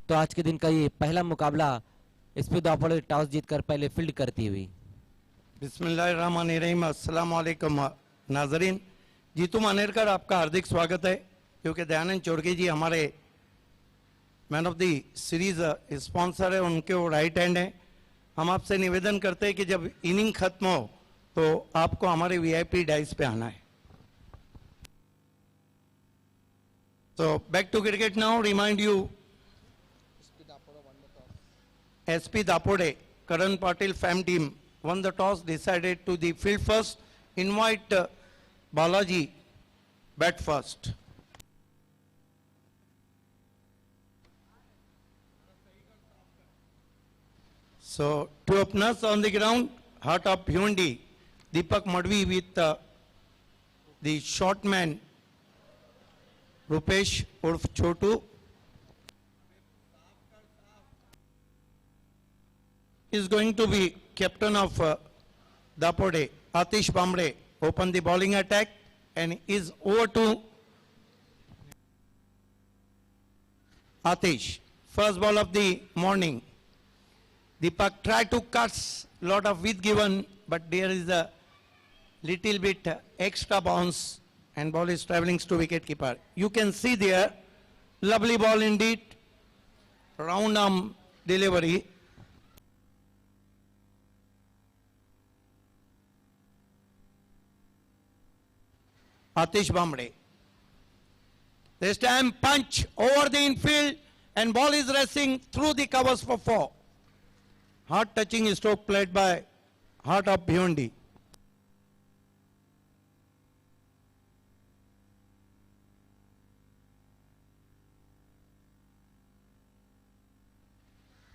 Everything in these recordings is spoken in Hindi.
तो आज के दिन का ये पहला मुकाबला एसपी दापोड़े टॉस जीतकर पहले फील्ड करती हुई। बिस्मिल्लाहिर्रहमानिर्रहीम, अस्सलाम वालेकुम नाजरीन। जीतू मानेरकर आपका हार्दिक स्वागत है, क्योंकि दयानंद चोरगी जी हमारे man of the series sponsor है, उनके वो राइट हैंड हैं। हम आपसे निवेदन करते हैं कि जब इनिंग खत्म हो तो आपको हमारे वीआईपी डाइस पे आना है। तो back to cricket now, remind you SP Dapode, Karan Patil fam team won the toss, decided to the field first. Invite Balaji bat first. So two openers on the ground, heart of Hyundai, Deepak Madhvi with the short man Rupesh Urf Chotu. Is going to be captain of Dapode, Atish Bambre, open the bowling attack and is over to Atish. First ball of the morning. Deepak tried to cut lot of width given, but there is a little bit extra bounce and ball is traveling to wicket keeper. You can see there, lovely ball indeed, round arm delivery. Atish Bambre. This time punch over the infield and ball is racing through the covers for 4. Hard touching stroke played by Heart of Hyundai.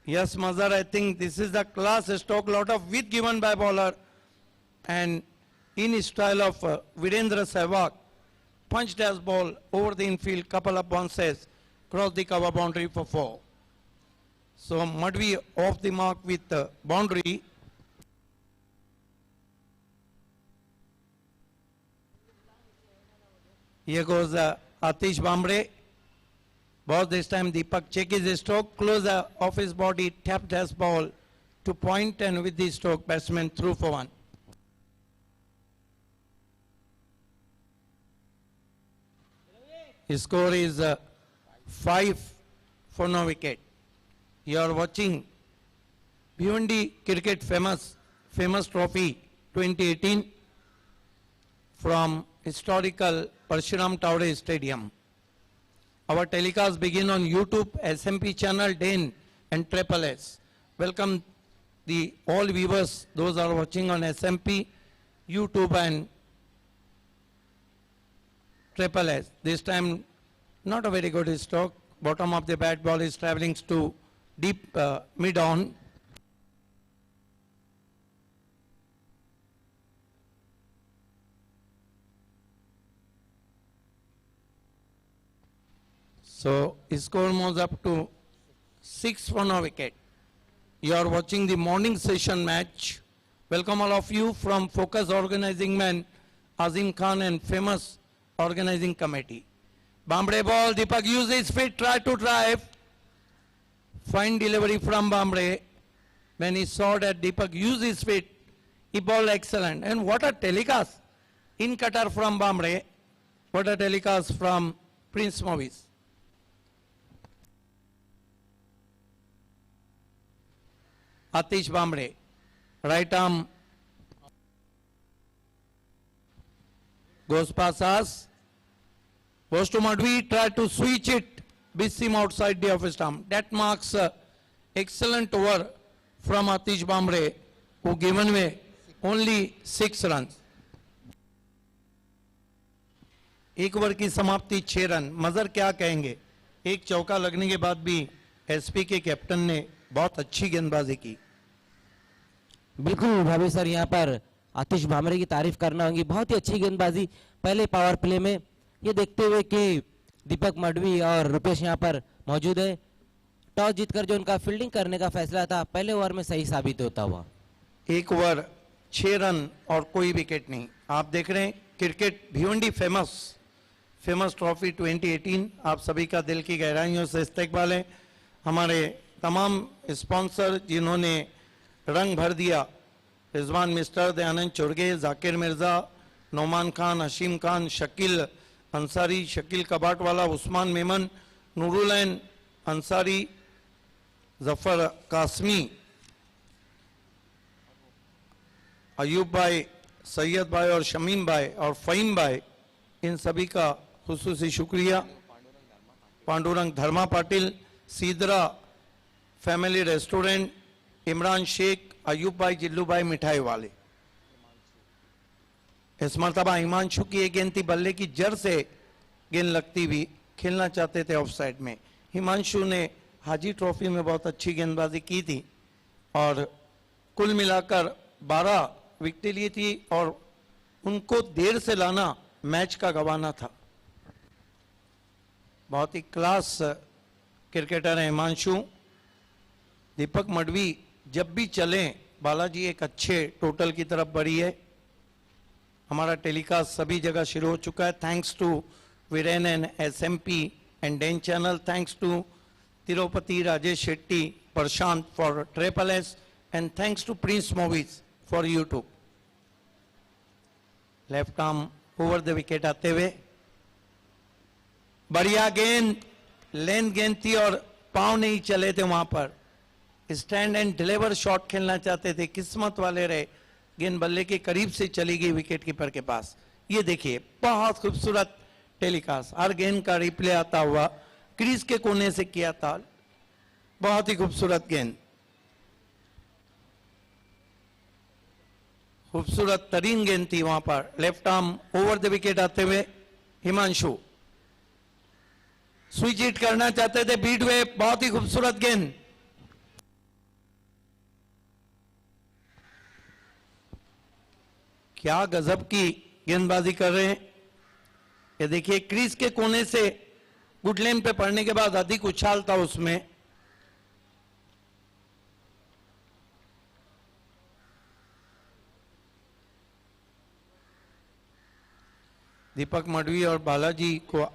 Yes, Mazhar, I think this is the class stroke, lot of width given by bowler, and in style of Virendra Sehwag, punched as ball over the infield, couple of bounces, crossed the cover boundary for 4. So Madhvi off the mark with the boundary. Here goes Atish Bambre. Boss this time Deepak check his stroke, closer off his body, tapped as ball to point, and with the stroke batsman through for 1. His score is 5 for no wicket. You are watching Bhiwandi Cricket famous trophy 2018 from historical Parshuram Tawde Stadium. Our telecast begin on YouTube, SMP channel, DAN and Triple S. Welcome the all viewers, those are watching on SMP, YouTube and Triple S. This time not a very good stroke. Bottom of the bat, ball is travelling to deep mid on. So his score moves up to 6 for no wicket. You are watching the morning session match. Welcome all of you from Focus Organizing Man Azim Khan and famous organizing committee. Bambre ball, Deepak uses his feet, try to drive. Fine delivery from Bambre. When he saw that Deepak used his feet, he bowled excellent. And what a telecast in Qatar from Bambre. What a telecast from Prince Movies. Atish Bambre, right arm goes past us. Goes to Madhvi, tried to switch it, miss him outside the off stump. That marks excellent over from Atish Bambre, who given away only 6 runs. एक ओवर की समाप्ति 6 रन। मजर क्या कहेंगे, एक चौका लगने के बाद भी एसपी के कैप्टन ने बहुत अच्छी गेंदबाजी की। बिल्कुल भाभी सर, यहाँ पर आतिश भामरे की तारीफ करना होगी, बहुत ही अच्छी गेंदबाजी पहले पावर प्ले में। ये देखते हुए कि दीपक मडवी और रुपेश यहाँ पर मौजूद है, टॉस जीतकर जो उनका फील्डिंग करने का फैसला था पहले ओवर में सही साबित होता हुआ। एक ओवर 6 रन और कोई विकेट नहीं। आप देख रहे हैं क्रिकेट भिवंडी फेमस ट्रॉफी 2018, आप सभी का दिल की गहराइयों से इस्तकबाल है। हमारे तमाम स्पॉन्सर जिन्होंने रंग भर दिया, रिजवान मिस्टर, दयानंद चुरगे, जाकिर मिर्जा, नौमान खान, हशीम खान, शकील अंसारी, शकील कबाटवाला, उस्मान मेमन, नूरुलैन अंसारी, जफर कासमी, अयूब भाई, सैयद भाई और शमीम भाई और फ़हीम भाई, इन सभी का खुसूसी शुक्रिया। पांडुरंग धर्मा पाटिल, सीदरा फैमिली रेस्टोरेंट, इमरान शेख, अयूब भाई, जिल्लू भाई मिठाई वाले। इस मरतबा हिमांशु की एक गेंद थी, बल्ले की जड़ से गेंद लगती हुई, खेलना चाहते थे ऑफ साइड में। हिमांशु ने हाजी ट्रॉफी में बहुत अच्छी गेंदबाजी की थी और कुल मिलाकर 12 विकेटें ली थी और उनको देर से लाना मैच का गंवाना था। बहुत ही क्लास क्रिकेटर है हिमांशु। दीपक मडवी जब भी चले, बालाजी एक अच्छे टोटल की तरफ बढ़ी है। हमारा टेलीकास्ट सभी जगह शुरू हो चुका है। Thanks to Viren and SMP and Den channel, thanks to Tirupati, Rajesh Shetty, Prashant for triple S, and thanks to Prince Movies for YouTube. Left arm over the wicket आते हुए, बढ़िया गेंद, लेंथ गेंद थी और पांव नहीं चले थे वहां पर। स्टैंड एंड डिलीवर शॉट खेलना चाहते थे, किस्मत वाले रहे, गेंद बल्ले के करीब से चली गई विकेट कीपर के पास। ये देखिए बहुत खूबसूरत टेलीकास्ट, हर गेंद का रिप्ले आता हुआ, क्रीज के कोने से किया था, बहुत ही खूबसूरत गेंद, खूबसूरत तरीन गेंद थी वहां पर। Left arm over the wicket आते हुए हिमांशु स्विच हिट करना चाहते थे, बीट हुए, बहुत ही खूबसूरत गेंद। क्या गजब की गेंदबाजी कर रहे हैं। ये देखिए क्रीज के कोने से गुड लेन पे पड़ने के बाद अधिक उछाल था उसमें। दीपक मडवी और बालाजी को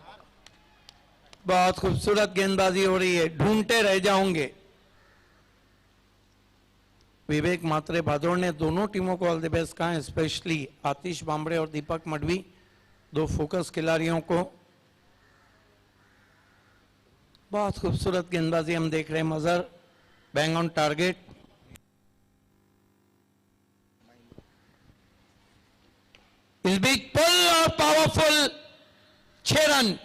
बहुत खूबसूरत गेंदबाजी हो रही है, ढूंढते रह जाओगे। विवेक मात्रे भादौड़ ने दोनों टीमों को ऑल द बेस्ट कहा, स्पेशली आतिश बांबड़े और दीपक मडवी, दो फोकस खिलाड़ियों को। बहुत खूबसूरत गेंदबाजी हम देख रहे हैं। मजर बैंग ऑन टारगेट, इस बीच पुल और पावरफुल 6 रन,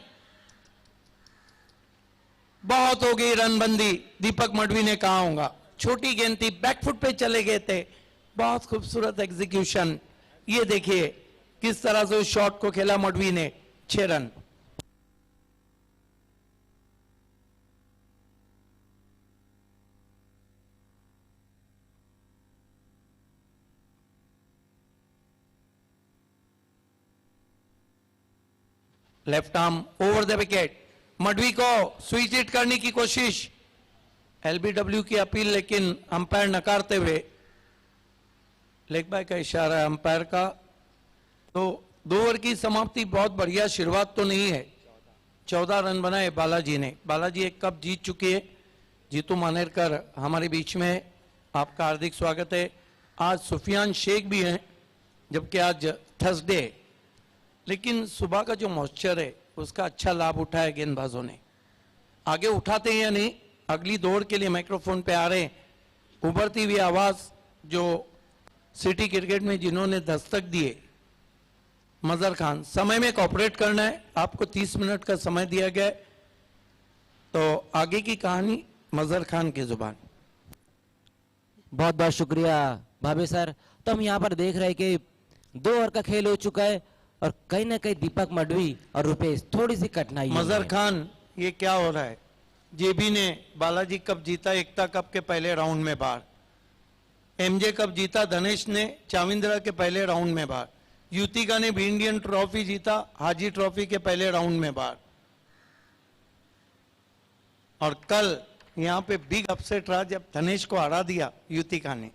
बहुत हो गई रनबंदी, दीपक मडवी ने कहा होगा। छोटी गेंद थी, बैकफुट पे चले गए थे, बहुत खूबसूरत एग्जीक्यूशन। ये देखिए किस तरह से उस शॉट को खेला मडवी ने, 6 run. Left arm over the wicket, Madavi को स्विच हिट करने की कोशिश, LBW की अपील लेकिन अंपायर नकारते हुए, लेग बाय का इशारा है अंपायर का। तो 2 ओवर की समाप्ति, बहुत बढ़िया शुरुआत तो नहीं है। 14 रन बनाए बालाजी ने। बालाजी एक कप जीत चुकी है। जीतू मानेरकर हमारे बीच में है, आपका हार्दिक स्वागत है। आज सुफियान शेख भी हैं, जबकि आज थर्सडे, लेकिन सुबह का जो मॉइस्चर है उसका अच्छा लाभ उठाया गेंदबाजों ने। आगे उठाते हैं या नहीं, अगली दौड़ के लिए माइक्रोफोन पे आ रहे हैं उभरती हुई आवाज जो सिटी क्रिकेट में जिन्होंने दस्तक दिए, मजर खान। समय में कॉपरेट करना है, आपको 30 मिनट का समय दिया गया है, तो आगे की कहानी मजर खान की जुबान। बहुत बहुत शुक्रिया भाभी सर। तो हम यहाँ पर देख रहे हैं कि 2 ओवर का खेल हो चुका है और कहीं ना कहीं दीपक मडवी और रुपेश थोड़ी सी कठिनाई है। मजर खान, ये क्या हो रहा है? जेबी ने बालाजी कप जीता एकता कप के पहले राउंड में बाहर, MJ कप जीता धनेश ने चाविंद्रा के पहले राउंड में बाहर, युतिका ने भी इंडियन ट्रॉफी जीता हाजी ट्रॉफी के पहले राउंड में बाहर, और कल यहाँ पे बिग अपसेट रहा जब धनेश को हरा दिया युतिका ने।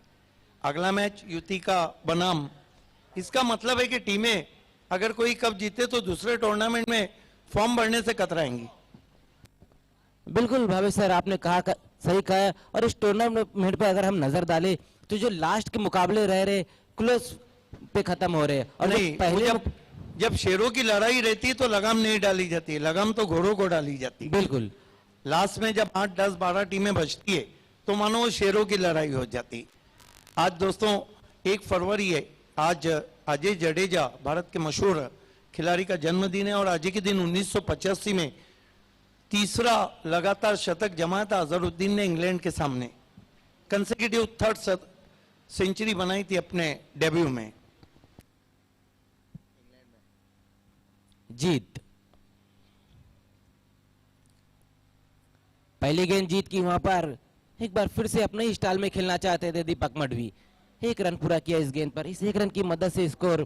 अगला मैच युतिका बनाम। इसका मतलब है कि टीमें अगर कोई कप जीते तो दूसरे टूर्नामेंट में फॉर्म भरने से कतराएंगी। बिल्कुल भाभी सर, आपने कहा सही कहा है। और इस टूर्नामेंट पे अगर हम नजर डालें तो जो लास्ट के मुकाबले रह रहे क्लोज पे खत्म हो रहे हैं, और जो नहीं, पहले जब शेरों की लड़ाई रहती है तो लगाम नहीं डाली जाती, लगाम तो घोड़ों को डाली जाती है। बिल्कुल लास्ट में जब 8, 10, 12 टीमें बचती है तो मानो वो शेरों की लड़ाई हो जाती। आज दोस्तों 1 फरवरी है, आज अजय जडेजा भारत के मशहूर खिलाड़ी का जन्मदिन है, और आज के दिन 1985 में तीसरा लगातार शतक जमाया था अजहरुद्दीन ने इंग्लैंड के सामने। कंसेक्यूटिव 3rd सेंचुरी बनाई थी अपने डेब्यू में। जीत पहली गेंद जीत की, वहां पर एक बार फिर से अपने ही स्टाइल में खेलना चाहते थे दीपक मडवी। 1 रन पूरा किया इस गेंद पर। इस 1 रन की मदद से स्कोर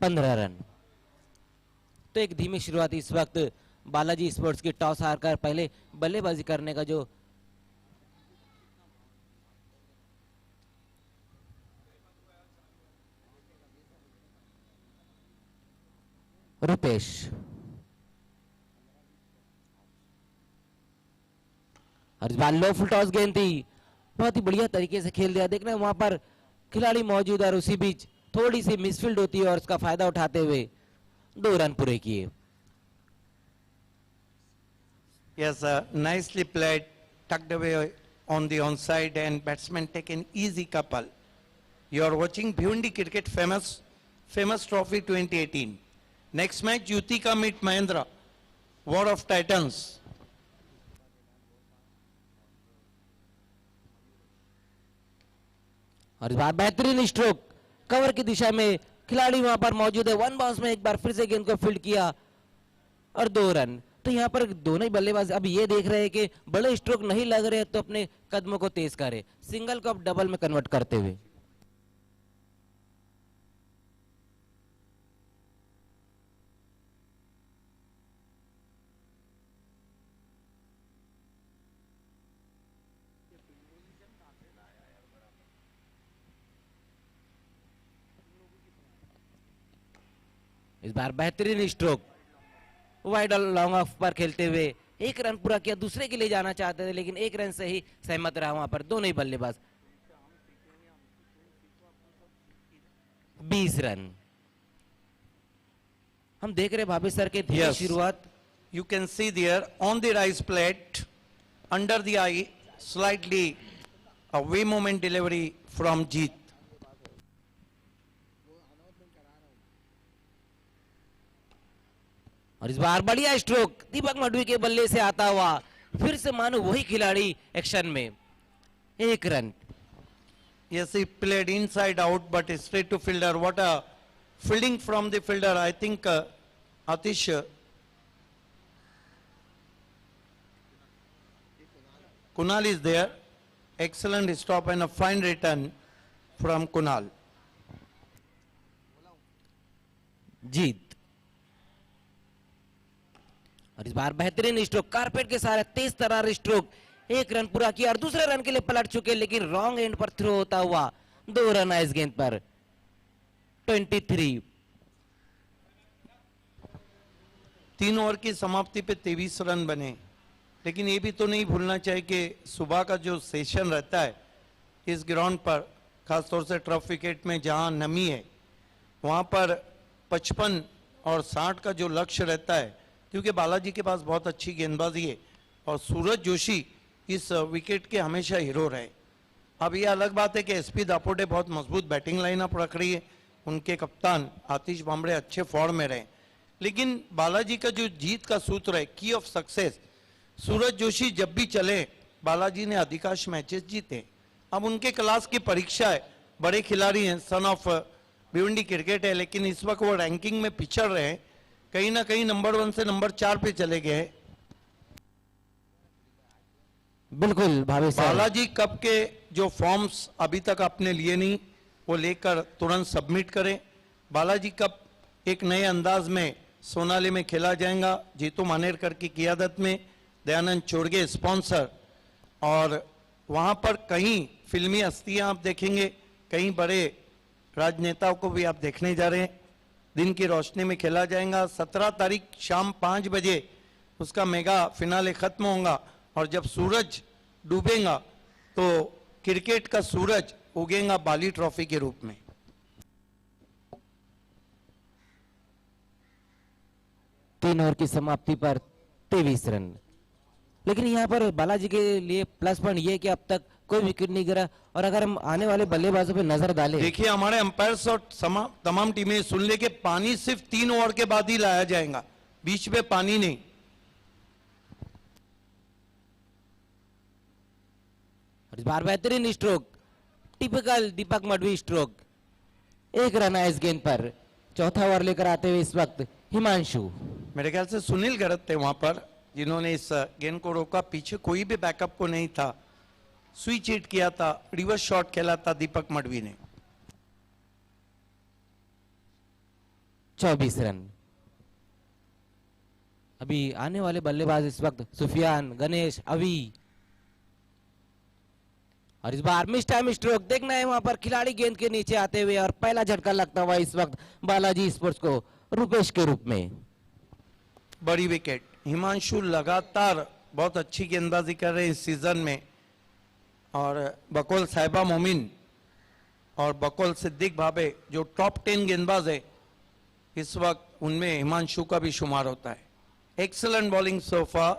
15 रन। तो एक धीमी शुरुआत इस वक्त बालाजी स्पोर्ट्स की टॉस हारकर पहले बल्लेबाजी करने का जो रुपेश, और इस बार लो फुल टॉस गेंद थी, बहुत ही बढ़िया तरीके से खेल दिया। देखना वहां पर खिलाड़ी मौजूद और उसी बीच थोड़ी सी मिसफील्ड होती है और उसका फायदा उठाते हुए 2 रन पूरे किए। Yes, nicely played, tucked away on the onside, and batsman take an easy couple. You are watching Bhiwandi Cricket famous trophy 2018. Next match, Yutika meet Mahindra, War of Titans. और इस बार बेहतरीन स्ट्रोक कवर की दिशा में, खिलाड़ी वहां पर मौजूद है। 1 बाउंस में एक बार फिर से गेंद को फील्ड किया और 2 रन। तो यहाँ पर दोनों ही बल्लेबाज अब ये देख रहे हैं कि बड़े स्ट्रोक नहीं लग रहे तो अपने कदमों को तेज करे, सिंगल को अब डबल में कन्वर्ट करते हुए। इस बार बेहतरीन स्ट्रोक वाइड और लॉन्ग ऑफ पर खेलते हुए 1 रन पूरा किया। दूसरे के लिए जाना चाहते थे लेकिन 1 रन से ही सहमत रहा वहां पर दोनों ही बल्लेबाज। 20 रन हम देख रहे भाभी सर के धीरे Yes. शुरुआत। You can see there on the rice plate, under the eye, slightly a way moment delivery from Jeet. और इस बार बढ़िया स्ट्रोक दीपक मडवी के बल्ले से आता हुआ, फिर से मानो वही खिलाड़ी एक्शन में। 1 run. Yes, he played inside out, but straight to fielder. What a fielding from the fielder. I think Atish Kunal is there. Excellent stop and a fine return from Kunal. जीत। और इस बार बेहतरीन स्ट्रोक कारपेट के सारे तेज तरार स्ट्रोक। 1 रन पूरा किया और दूसरे रन के लिए पलट चुके लेकिन रॉन्ग एंड पर थ्रो होता हुआ 2 रन आए इस गेंद पर। 23। 3 ओवर की समाप्ति पे 23 रन बने, लेकिन ये भी तो नहीं भूलना चाहिए कि सुबह का जो सेशन रहता है इस ग्राउंड पर, खासतौर से टर्फ विकेट में जहां नमी है, वहां पर 55 और 60 का जो लक्ष्य रहता है, क्योंकि बालाजी के पास बहुत अच्छी गेंदबाजी है और सूरज जोशी इस विकेट के हमेशा हीरो रहे। अब ये अलग बात है कि एसपी दापोटे बहुत मजबूत बैटिंग लाइनअप रख रही है, उनके कप्तान आतिश भांबड़े अच्छे फॉर्म में रहे, लेकिन बालाजी का जो जीत का सूत्र है, की ऑफ सक्सेस, सूरज जोशी जब भी चले बालाजी ने अधिकांश मैचेस जीते। अब उनके क्लास की परीक्षा है, बड़े खिलाड़ी हैं, सन ऑफ भिवंडी क्रिकेट है, लेकिन इस वक्त वो रैंकिंग में पिछड़ रहे हैं, कहीं ना कहीं नंबर 1 से नंबर 4 पे चले गए। बिल्कुल भाभी साहब। बालाजी कप के जो फॉर्म्स अभी तक आपने लिए नहीं, वो लेकर तुरंत सबमिट करें। बालाजी कप एक नए अंदाज में सोनाली में खेला जाएगा, जीतू मानेरकर की क़ियादत में, दयानंद चोरगे स्पॉन्सर, और वहां पर कहीं फिल्मी हस्तियां आप देखेंगे, कहीं बड़े राजनेताओं को भी आप देखने जा रहे हैं। दिन की रोशनी में खेला जाएगा। 17 तारीख शाम 5 बजे उसका मेगा फिनाले खत्म होगा और जब सूरज डूबेगा तो क्रिकेट का सूरज उगेगा बाली ट्रॉफी के रूप में। तीन ओवर की समाप्ति पर 23 रन। लेकिन यहाँ पर बालाजी के लिए प्लस पॉइंट ये कि अब तक कोई विकेट नहीं गिरा, और अगर हम आने वाले बल्लेबाजों पे नजर डालें, देखिए हमारे अंपायर्स और तमाम टीमें सुन ले कि पानी सिर्फ 3 ओवर के बाद ही लाया जाएगा, बीच में पानी नहीं। और इस बार बेहतरीन स्ट्रोक, टिपिकल दीपक मडवी स्ट्रोक। एक रन है इस गेंद पर। चौथा ओवर लेकर आते हुए इस वक्त हिमांशु। मेरे ख्याल से सुनील गरत थे वहां पर जिन्होंने इस गेंद को रोका। पीछे कोई भी बैकअप को नहीं था, स्विच हिट किया था, रिवर्स शॉट खेला था दीपक मडवी ने। 24 रन। अभी आने वाले बल्लेबाज इस वक्त सुफियान, गणेश, अवी। और इस बार मिस टाइम स्ट्रोक देखना है वहां पर खिलाड़ी गेंद के नीचे आते हुए, और पहला झटका लगता हुआ इस वक्त बालाजी स्पोर्ट्स को रुपेश के रूप में। बड़ी विकेट। हिमांशु लगातार बहुत अच्छी गेंदबाजी कर रहे हैं इस सीजन में, और बकौल साहिबा मोमिन और बकौल सिद्दीक भाबे जो टॉप 10 गेंदबाज है इस वक्त, उनमें हिमांशु का भी शुमार होता है। Excellent bowling so far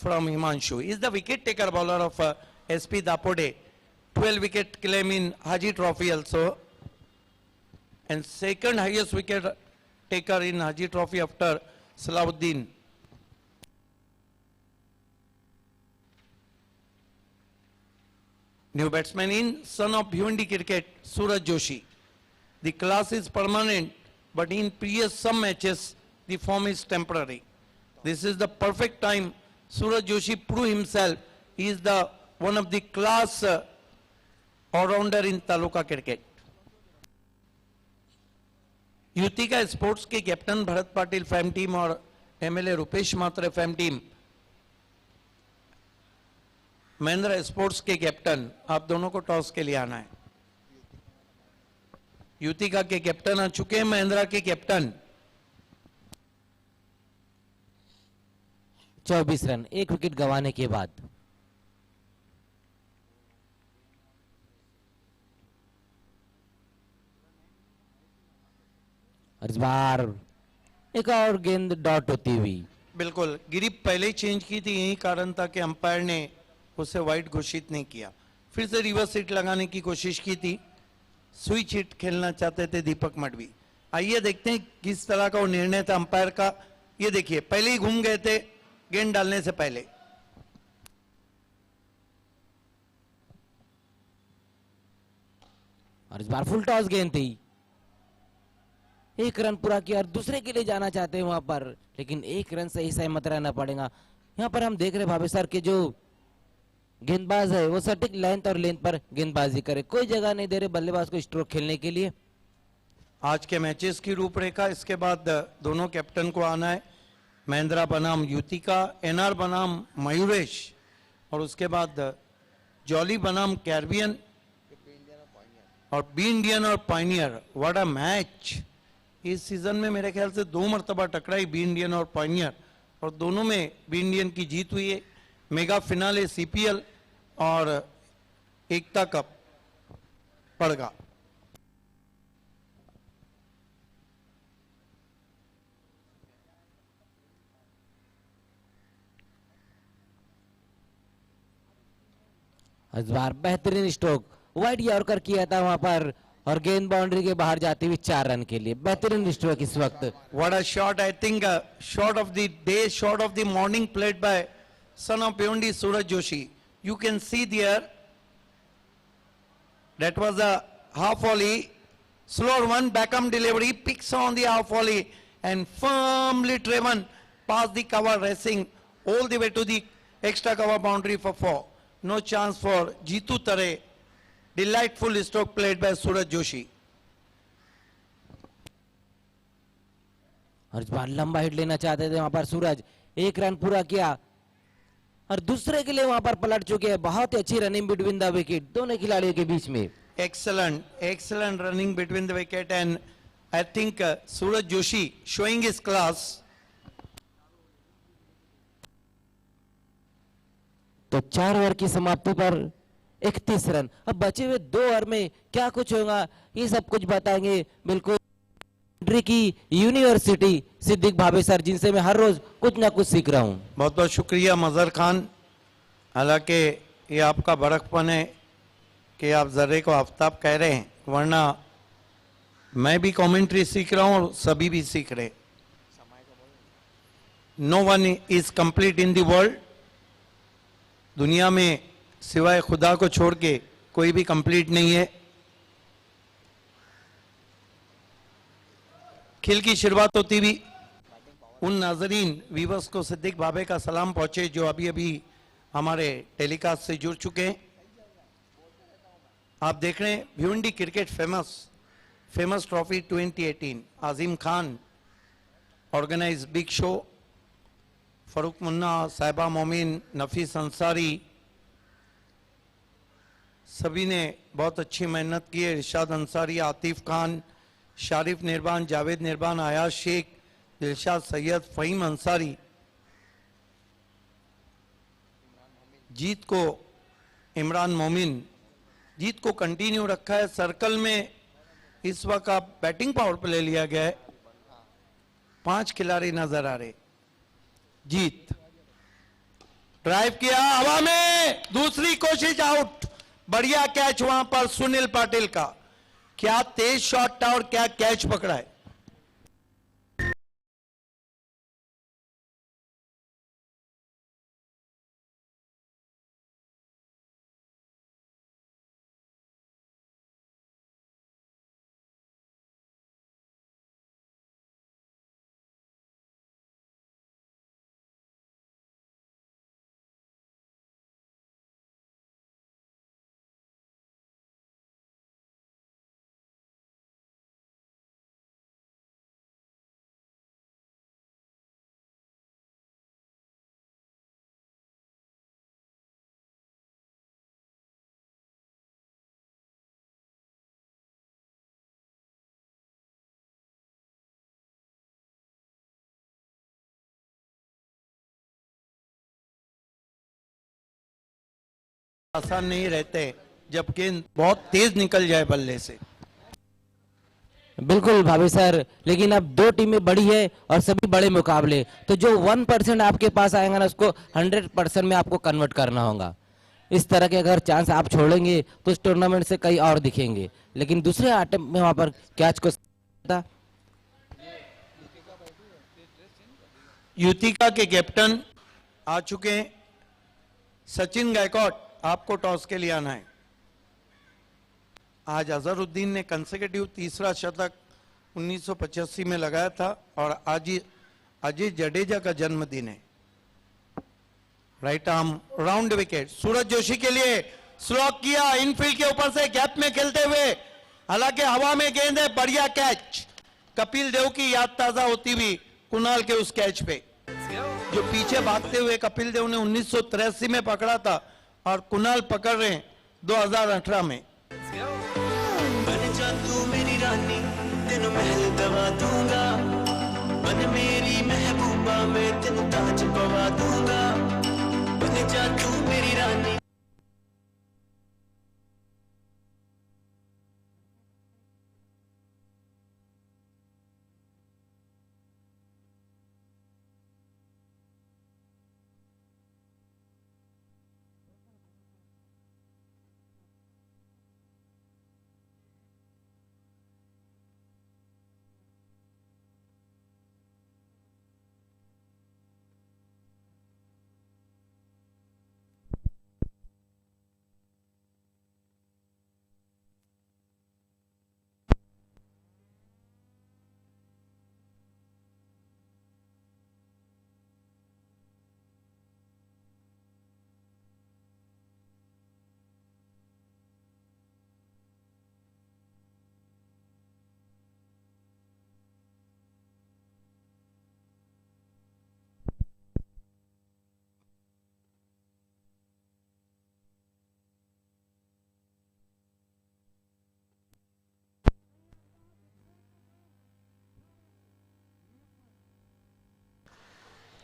from Himanshu. Is the wicket taker bowler of SP Dapode. 12 wicket claim in Haji Trophy also, and second highest wicket taker in Haji Trophy after Salahuddin. New batsman in son of Bhiwandi Cricket, Suraj Joshi. The class is permanent, but in previous some matches the form is temporary. This is the perfect time Suraj Joshi prove himself. He is the one of the class all-rounder in taluka cricket. Yutika sports के captain Bharat Patil fame team और MLA Rupesh Mhatre fame team, Mahindra sports के कैप्टन, आप दोनों को टॉस के लिए आना है। युतिका के कैप्टन आ चुके हैं, महिंद्रा के कैप्टन। 24 रन, एक विकेट गंवाने के बाद। और इस बार एक और गेंद डॉट होती हुई। बिल्कुल, गिरिप पहले ही चेंज की थी, यही कारण था कि अंपायर ने उसे वाइड घोषित नहीं किया। फिर से रिवर्स हिट लगाने की कोशिश की थी, स्विच हिट खेलना चाहते थे दीपक मडवी। आइए देखते हैं किस तरह का वो निर्णय था अंपायर का। ये देखिए, पहले ही घूम गए थे गेंद डालने से पहले। और इस बार फुल टॉस गेंद थी, एक रन पूरा किया और दूसरे के लिए जाना चाहते हैं वहां पर, लेकिन एक रन से ही सहमत रहना पड़ेगा। यहाँ पर हम देख रहे भाभी सर के जो गेंदबाज है वो सटीक लेंथ और लेंथ पर गेंदबाजी करे, कोई जगह नहीं दे रहे बल्लेबाज को स्ट्रोक खेलने के लिए। आज के मैचेस की रूपरेखा, इसके बाद दोनों कैप्टन को आना है। महिंद्रा बनाम युतिका, NR बनाम मयूरेश, और उसके बाद जॉली बनाम कैरिबियन और बी इंडियन और पायनियर। What a match. इस सीजन में मेरे ख्याल से 2 मरतबा टकराई बी इंडियन और पायनियर, और दोनों में बी इंडियन की जीत हुई है। मेगा फिनाले CPL और एकता कप पड़गा। इस बार बेहतरीन स्ट्रोक, वाइड यॉर्कर किया था वहां पर, और गेंद बाउंड्री के बाहर जाती हुई 4 रन के लिए। बेहतरीन स्ट्रोक इस वक्त। What a shot. I think shot of the day, shot of the morning played by son of Bhiwandi, Suraj Joshi. You can see there, that was a half volley, slower one, backhand delivery, picks on the half volley and firmly driven past the cover, racing all the way to the extra cover boundary for 4. No chance for Jeetu Tare. Delightful stroke played by Suraj Joshi. और इस बार लंबा हिट लेना चाहते थे वहां पर सूरज, एक रन पूरा किया और दूसरे के लिए वहां पर पलट चुके हैं। बहुत ही अच्छी रनिंग बिटवीन द विकेट दोनों खिलाड़ियों के बीच में। Excellent running between the wicket, and I think Suraj Joshi showing his class. तो 4 ओवर की समाप्ति पर 31 रन। अब बचे हुए 2 ओवर में क्या कुछ होगा, ये सब कुछ बताएंगे बिल्कुल की यूनिवर्सिटी सिद्दीक भावे सर, जिनसे मैं हर रोज कुछ ना कुछ सीख रहा हूँ। बहुत बहुत शुक्रिया मजहर खान। हालांकि ये आपका बड़कपन है कि आप जर्रे को आफ्ताब कह रहे हैं, वरना मैं भी कमेंट्री सीख रहा हूं और सभी भी सीख रहे हैं। No one is complete in the world. दुनिया में सिवाय खुदा को छोड़ के कोई भी कंप्लीट नहीं है। खेल की शुरुआत होती हुई उन नाजरीन वीवर्स को सिद्दीक भावे का सलाम पहुंचे जो अभी अभी हमारे टेलीकास्ट से जुड़ चुके हैं। आप देख रहे हैं Bhiwandi cricket famous trophy 2018। Azim Khan organize big show. Farooq Munna, Sahiba Momin, नफीस अंसारी, सभी ने बहुत अच्छी मेहनत की है। इरशाद अंसारी, आतिफ खान, शारिफ निर्बान, जावेद निर्बान, आयाज शेख, दिलशाद सैयद, फ़हीम अंसारी। जीत को इमरान मोमिन, जीत को कंटिन्यू रखा है। सर्कल में इस वक्त आप बैटिंग पावर प्ले लिया गया है। 5 खिलाड़ी नजर आ रहे। जीत ड्राइव किया हवा में, दूसरी कोशिश आउट। बढ़िया कैच वहां पर सुनील पाटिल का। क्या तेज शॉट था और क्या कैच पकड़ा है। आसान नहीं रहते जब गेंद बहुत तेज निकल जाए बल्ले से। बिल्कुल भाभी सर, लेकिन अब 2 टीमें बड़ी है और सभी बड़े मुकाबले, तो जो 1% आपके पास आएगा ना, उसको 100% में आपको कन्वर्ट करना होगा। इस तरह के अगर चांस आप छोड़ेंगे तो इस टूर्नामेंट से कई और दिखेंगे। लेकिन दूसरे अटेम्प्ट में वहां पर कैच को युतिका के कैप्टन आ चुके हैं। सचिन गायकवाड़, आपको टॉस के लिए आना है। आज अजहरुद्दीन ने कंसेक्यूटिव तीसरा शतक 1985 में लगाया था और आज अजय जडेजा का जन्मदिन है। राइट आर्म राउंड विकेट सूरज जोशी के लिए स्लॉक किया, इनफील्ड के ऊपर से गैप में खेलते हुए, हालांकि हवा में गेंद है। बढ़िया कैच। कपिल देव की याद ताजा होती हुई कुणाल के उस कैच पे, जो पीछे भागते हुए कपिल देव ने 1983 में पकड़ा था और कुणाल पकड़ रहे हैं 2018 में। बन जा तू मेरी रानी, तेनू महल दवा दूंगा। बन मेरी महबूबा, मैं तेनू ताज पवा दूंगा। बन जा तू मेरी रानी।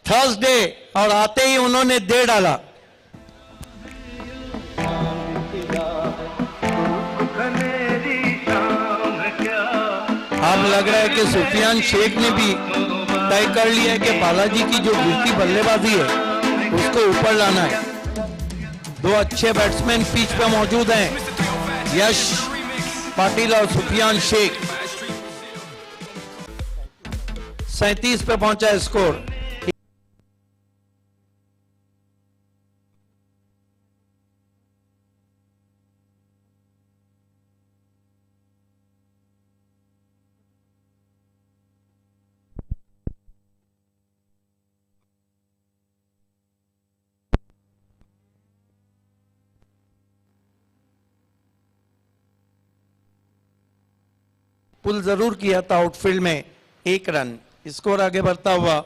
थर्सडे और आते ही उन्होंने दे डाला। लग रहा है कि सुफियान शेख ने भी तय कर लिया है कि बालाजी की जो गिरती बल्लेबाजी है उसको ऊपर लाना है। दो अच्छे बैट्समैन पिच पे मौजूद हैं, यश पाटिल और सुफियान शेख। 37 पे पहुंचा है स्कोर। पुल जरूर किया था आउटफील्ड में, 1 रन। स्कोर आगे बढ़ता हुआ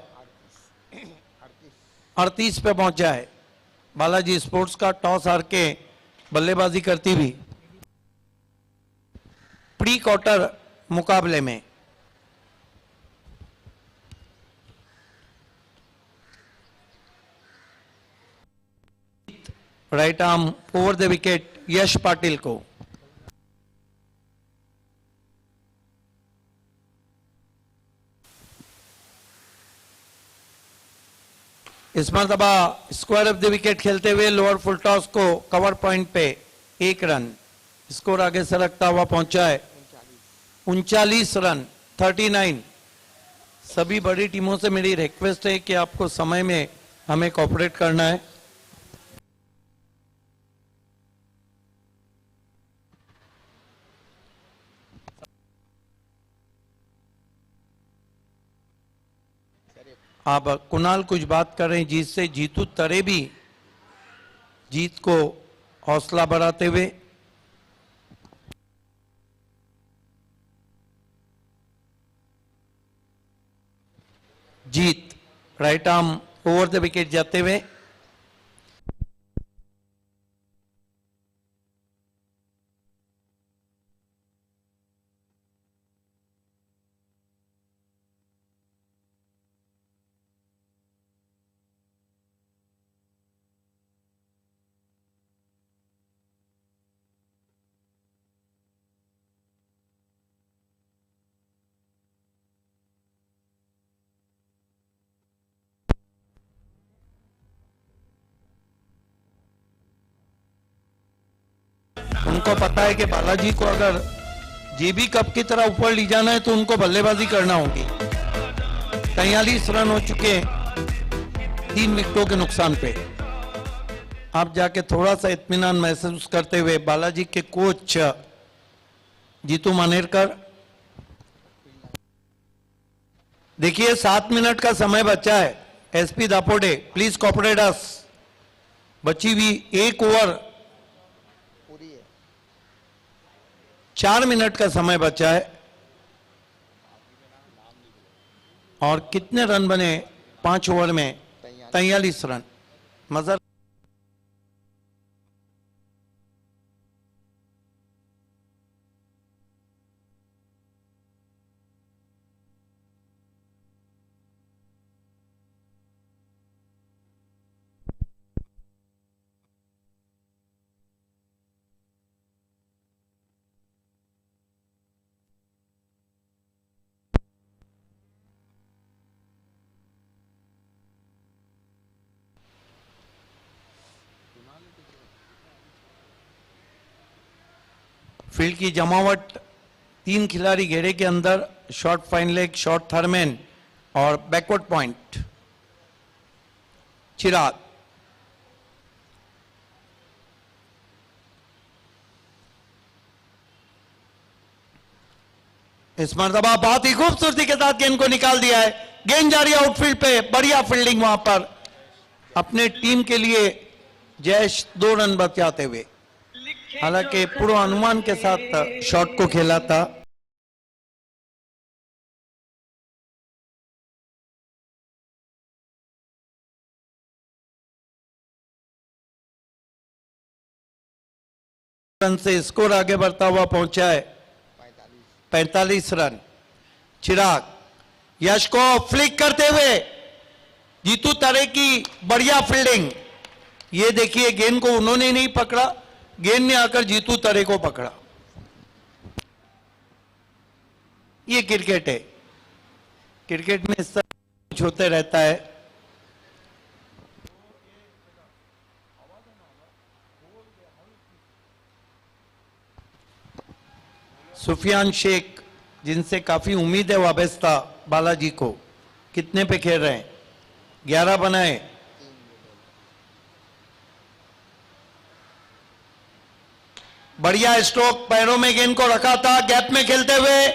38 पे पहुंचा है। बालाजी स्पोर्ट्स का टॉस हार के बल्लेबाजी करती हुई प्री क्वार्टर मुकाबले में। Right arm over the wicket Yash Patil को। इस मरतबा स्क्वायर ऑफ द विकेट खेलते हुए लोअर फुल टॉस को कवर पॉइंट पे 1 रन। स्कोर आगे सरकता हुआ पहुंचा है 39 रन 39। सभी बड़ी टीमों से मेरी रिक्वेस्ट है कि आपको समय में हमें कोऑपरेट करना है। अब कुणाल कुछ बात कर रहे हैं जिससे जीतू तरे भी जीत को हौसला बढ़ाते हुए। जीत right arm over the wicket जाते हुए। उनको पता है कि बालाजी को अगर जेबी कप की तरह ऊपर ले जाना है तो उनको बल्लेबाजी करना होगी। 43 रन हो चुके हैं 3 विकेटों के नुकसान पे। आप जाके थोड़ा सा इत्मीनान महसूस करते हुए बालाजी के कोच जीतू मानेरकर, देखिए 7 मिनट का समय बचा है। एसपी दापोडे प्लीज कोऑपरेट अस। बची हुई 1 ओवर 4 मिनट का समय बचा है और कितने रन बने 5 ओवर में? 43 रन। मजर फील्ड की जमावट, 3 खिलाड़ी घेरे के अंदर, शॉर्ट फाइन लेग, शॉर्ट थर्मैन और बैकवर्ड पॉइंट। चिराग इस मरतबा बहुत ही खूबसूरती के साथ गेंद को निकाल दिया है। गेंद जा रही है आउटफील्ड पे, बढ़िया फील्डिंग वहां पर अपने टीम के लिए जयेश 2 रन बचाते हुए। हालांकि पूर्व अनुमान के साथ शॉट को खेला था। रन से स्कोर आगे बढ़ता हुआ पहुंचा है 45 रन। चिराग यश को फ्लिक करते हुए जीतू तरे की बढ़िया फील्डिंग। ये देखिए गेंद को उन्होंने नहीं पकड़ा, गेंद ने आकर जीतू तरे को पकड़ा। ये क्रिकेट है। क्रिकेट में इस तरह कुछ होते रहता है। सुफियान शेख, जिनसे काफी उम्मीद है वाबस्ता बालाजी को, कितने पे खेल रहे हैं? 11 बनाए। बढ़िया स्ट्रोक, पैरों में गेंद को रखा था, गैप में खेलते हुए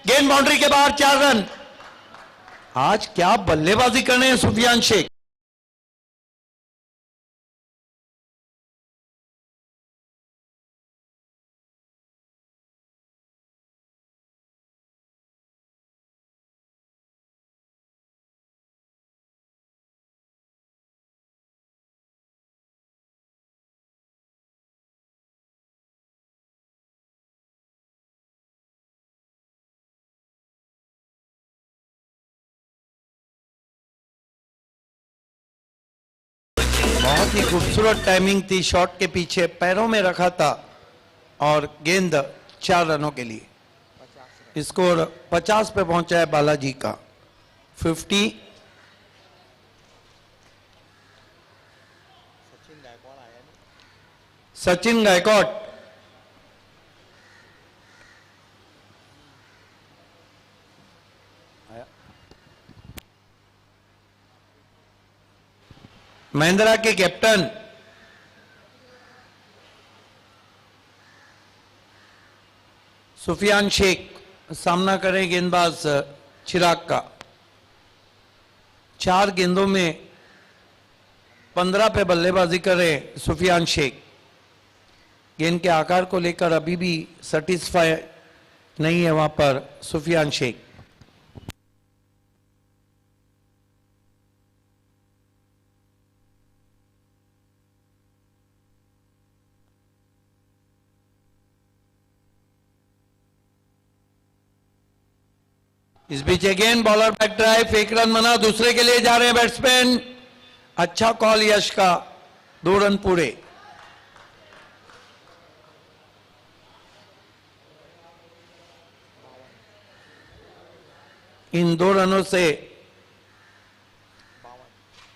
गेंद बाउंड्री के बाहर, 4 रन। आज क्या बल्लेबाजी कर रहे हैं सुफियान शेख। बहुत ही खूबसूरत टाइमिंग थी, शॉट के पीछे पैरों में रखा था और गेंद 4 रनों के लिए। स्कोर 50 पे पहुंचा है बालाजी का। 50। सचिन गायकवाड़ महिंद्रा के कैप्टन सुफियान शेख सामना करें गेंदबाज चिराग का। 4 गेंदों में 15 पे बल्लेबाजी करें सुफियान शेख। गेंद के आकार को लेकर अभी भी सेटिस्फाई नहीं है वहां पर सुफियान शेख। इस बीच again bowler back drive, 1 run बना, दूसरे के लिए जा रहे हैं बैट्समैन। अच्छा कॉल यश का, 2 रन पूरे। इन 2 रनों से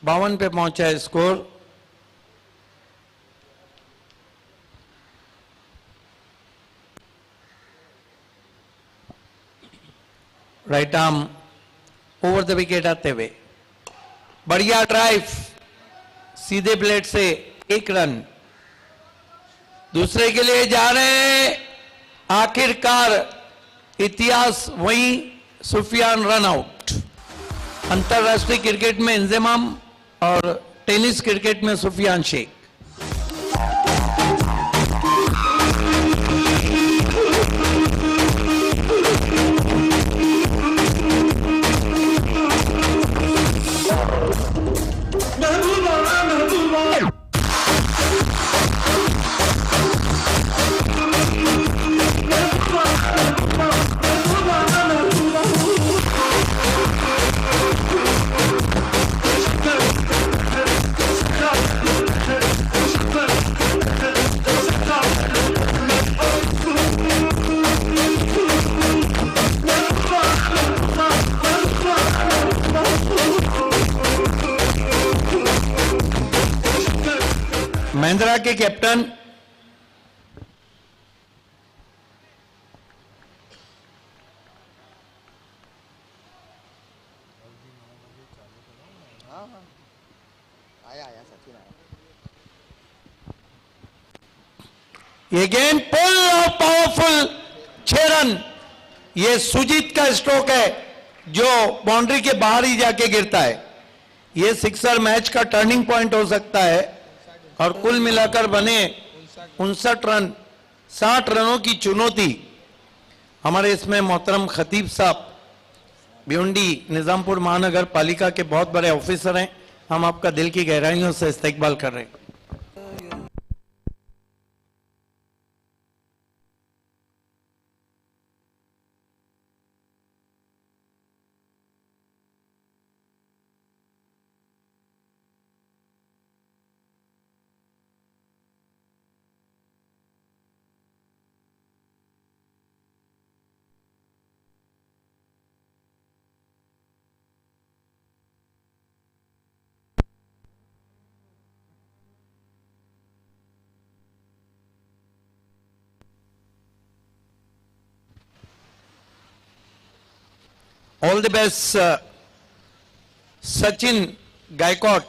52 पे पहुंचा है score. Right arm over the wicket आते हुए, बढ़िया ड्राइव, सीधे प्लेट से 1 रन। दूसरे के लिए जा रहे हैं, आखिरकार इतिहास वही, सुफियान रन आउट। अंतरराष्ट्रीय क्रिकेट में इंजमाम और टेनिस क्रिकेट में सुफियान शेख। महिंद्रा के कैप्टन ये गेंद पुल और पावरफुल 6 रन। ये सुजीत का स्ट्रोक है जो बाउंड्री के बाहर ही जाके गिरता है। ये सिक्सर मैच का टर्निंग पॉइंट हो सकता है और कुल मिलाकर बने 59 रन। 60 रनों की चुनौती। हमारे इसमें मोहतरम खतीब साहब भिवंडी निजामपुर महानगर पालिका के बहुत बड़े ऑफिसर हैं। हम आपका दिल की गहराइयों से इस्तकबाल कर रहे हैं। All the best, Sachin Gaikwad,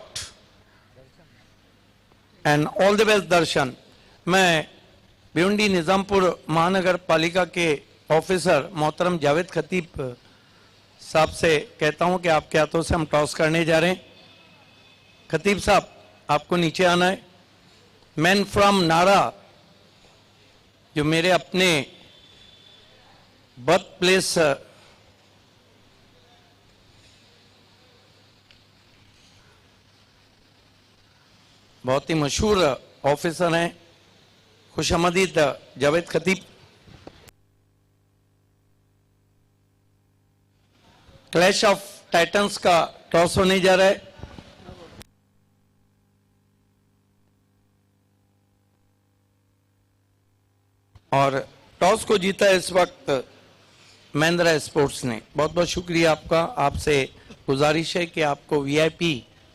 and all the best, Darshan. मैं भिवंडी निजामपुर महानगर पालिका के ऑफिसर मोहतरम जावेद खतीब साहब से कहता हूं कि आपके हाथों से हम टॉस करने जा रहे हैं। खतीब साहब, आपको नीचे आना है। मैन फ्रॉम नारा, जो मेरे अपने बर्थ प्लेस बहुत ही मशहूर ऑफिसर हैं, खुशामदीद जावेद खतीब। क्लैश ऑफ टाइटंस का टॉस होने जा रहा है। और टॉस को जीता है इस वक्त महिंद्रा स्पोर्ट्स ने। बहुत बहुत शुक्रिया आपका। आपसे गुजारिश है कि आपको वीआईपी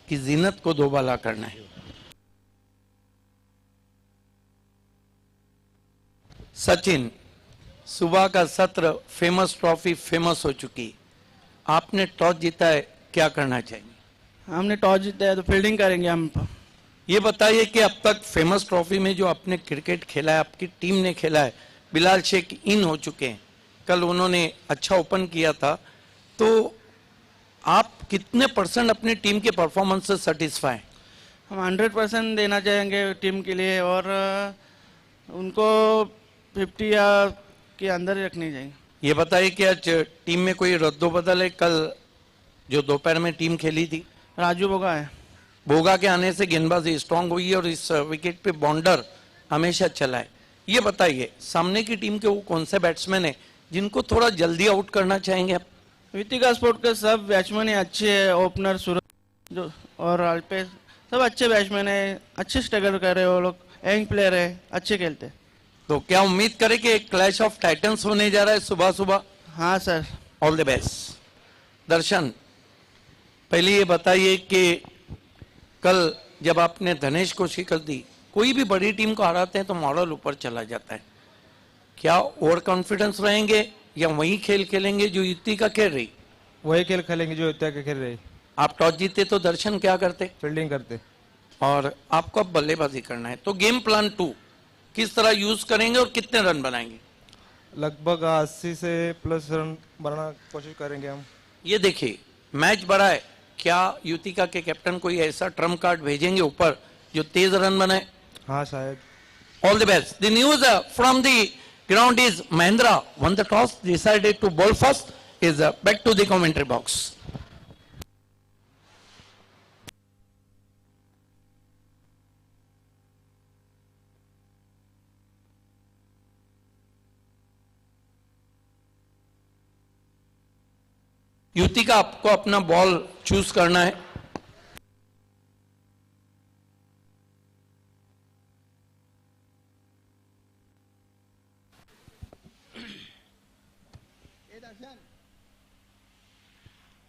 की जीनत को दोबाला करना है। सचिन, सुबह का सत्र फेमस ट्रॉफी फेमस हो चुकी, आपने टॉस जीता है, क्या करना चाहिए? हमने टॉस जीता है तो फील्डिंग करेंगे हम। ये बताइए कि अब तक फेमस ट्रॉफी में जो आपने क्रिकेट खेला है, आपकी टीम ने खेला है, बिलाल शेख इन हो चुके हैं, कल उन्होंने अच्छा ओपन किया था, तो आप कितने परसेंट अपनी टीम के परफॉर्मेंस से सेटिस्फाई हैं? हम 100% देना चाहेंगे टीम के लिए और उनको 50 या के अंदर ही रखनी चाहिए। ये बताइए कि आज टीम में कोई रद्दोबदल है? कल जो दोपहर में टीम खेली थी, राजू बोगा है, बोगा के आने से गेंदबाजी स्ट्रांग हुई है और इस विकेट पे बॉन्डर हमेशा चला है। ये बताइए सामने की टीम के वो कौन से बैट्समैन है जिनको थोड़ा जल्दी आउट करना चाहेंगे आप? वितिका स्पोर्ट के सब बैट्समैन अच्छे हैं, ओपनर सूरज जो और अल्पेश सब अच्छे बैट्समैन है, अच्छे स्ट्रगल कर रहे हैं वो लोग, यंग प्लेयर है, अच्छे खेलते हैं। तो क्या उम्मीद करें कि एक क्लैश ऑफ टाइटंस होने जा रहा है सुबह सुबह? हाँ sir. All the best. Darshan, पहले ये बताइए कि कल जब आपने धनेश को शिकस्त दी, कोई भी बड़ी टीम को हराते हैं तो मॉरल ऊपर चला जाता है, क्या ओवर कॉन्फिडेंस रहेंगे या वही खेल खेलेंगे जो युति का खेल रही? वही खेल खेलेंगे जो युति का खेल रही। आप टॉस जीते तो दर्शन क्या करते? फील्डिंग करते। और आपको अब बल्लेबाजी करना है, तो गेम प्लान 2 किस तरह यूज करेंगे और कितने रन बनाएंगे? लगभग 80 से प्लस रन बनाना कोशिश करेंगे हम। ये देखिए मैच बड़ा है, क्या युतिका के कैप्टन कोई ऐसा ट्रम्प कार्ड भेजेंगे ऊपर जो तेज रन बनाए? हाँ शायद। All the best. The news from the ground is Mahindra won the toss, decided to bowl first. Is back to the commentary box. Yutika, आपको अपना बॉल चूज करना है।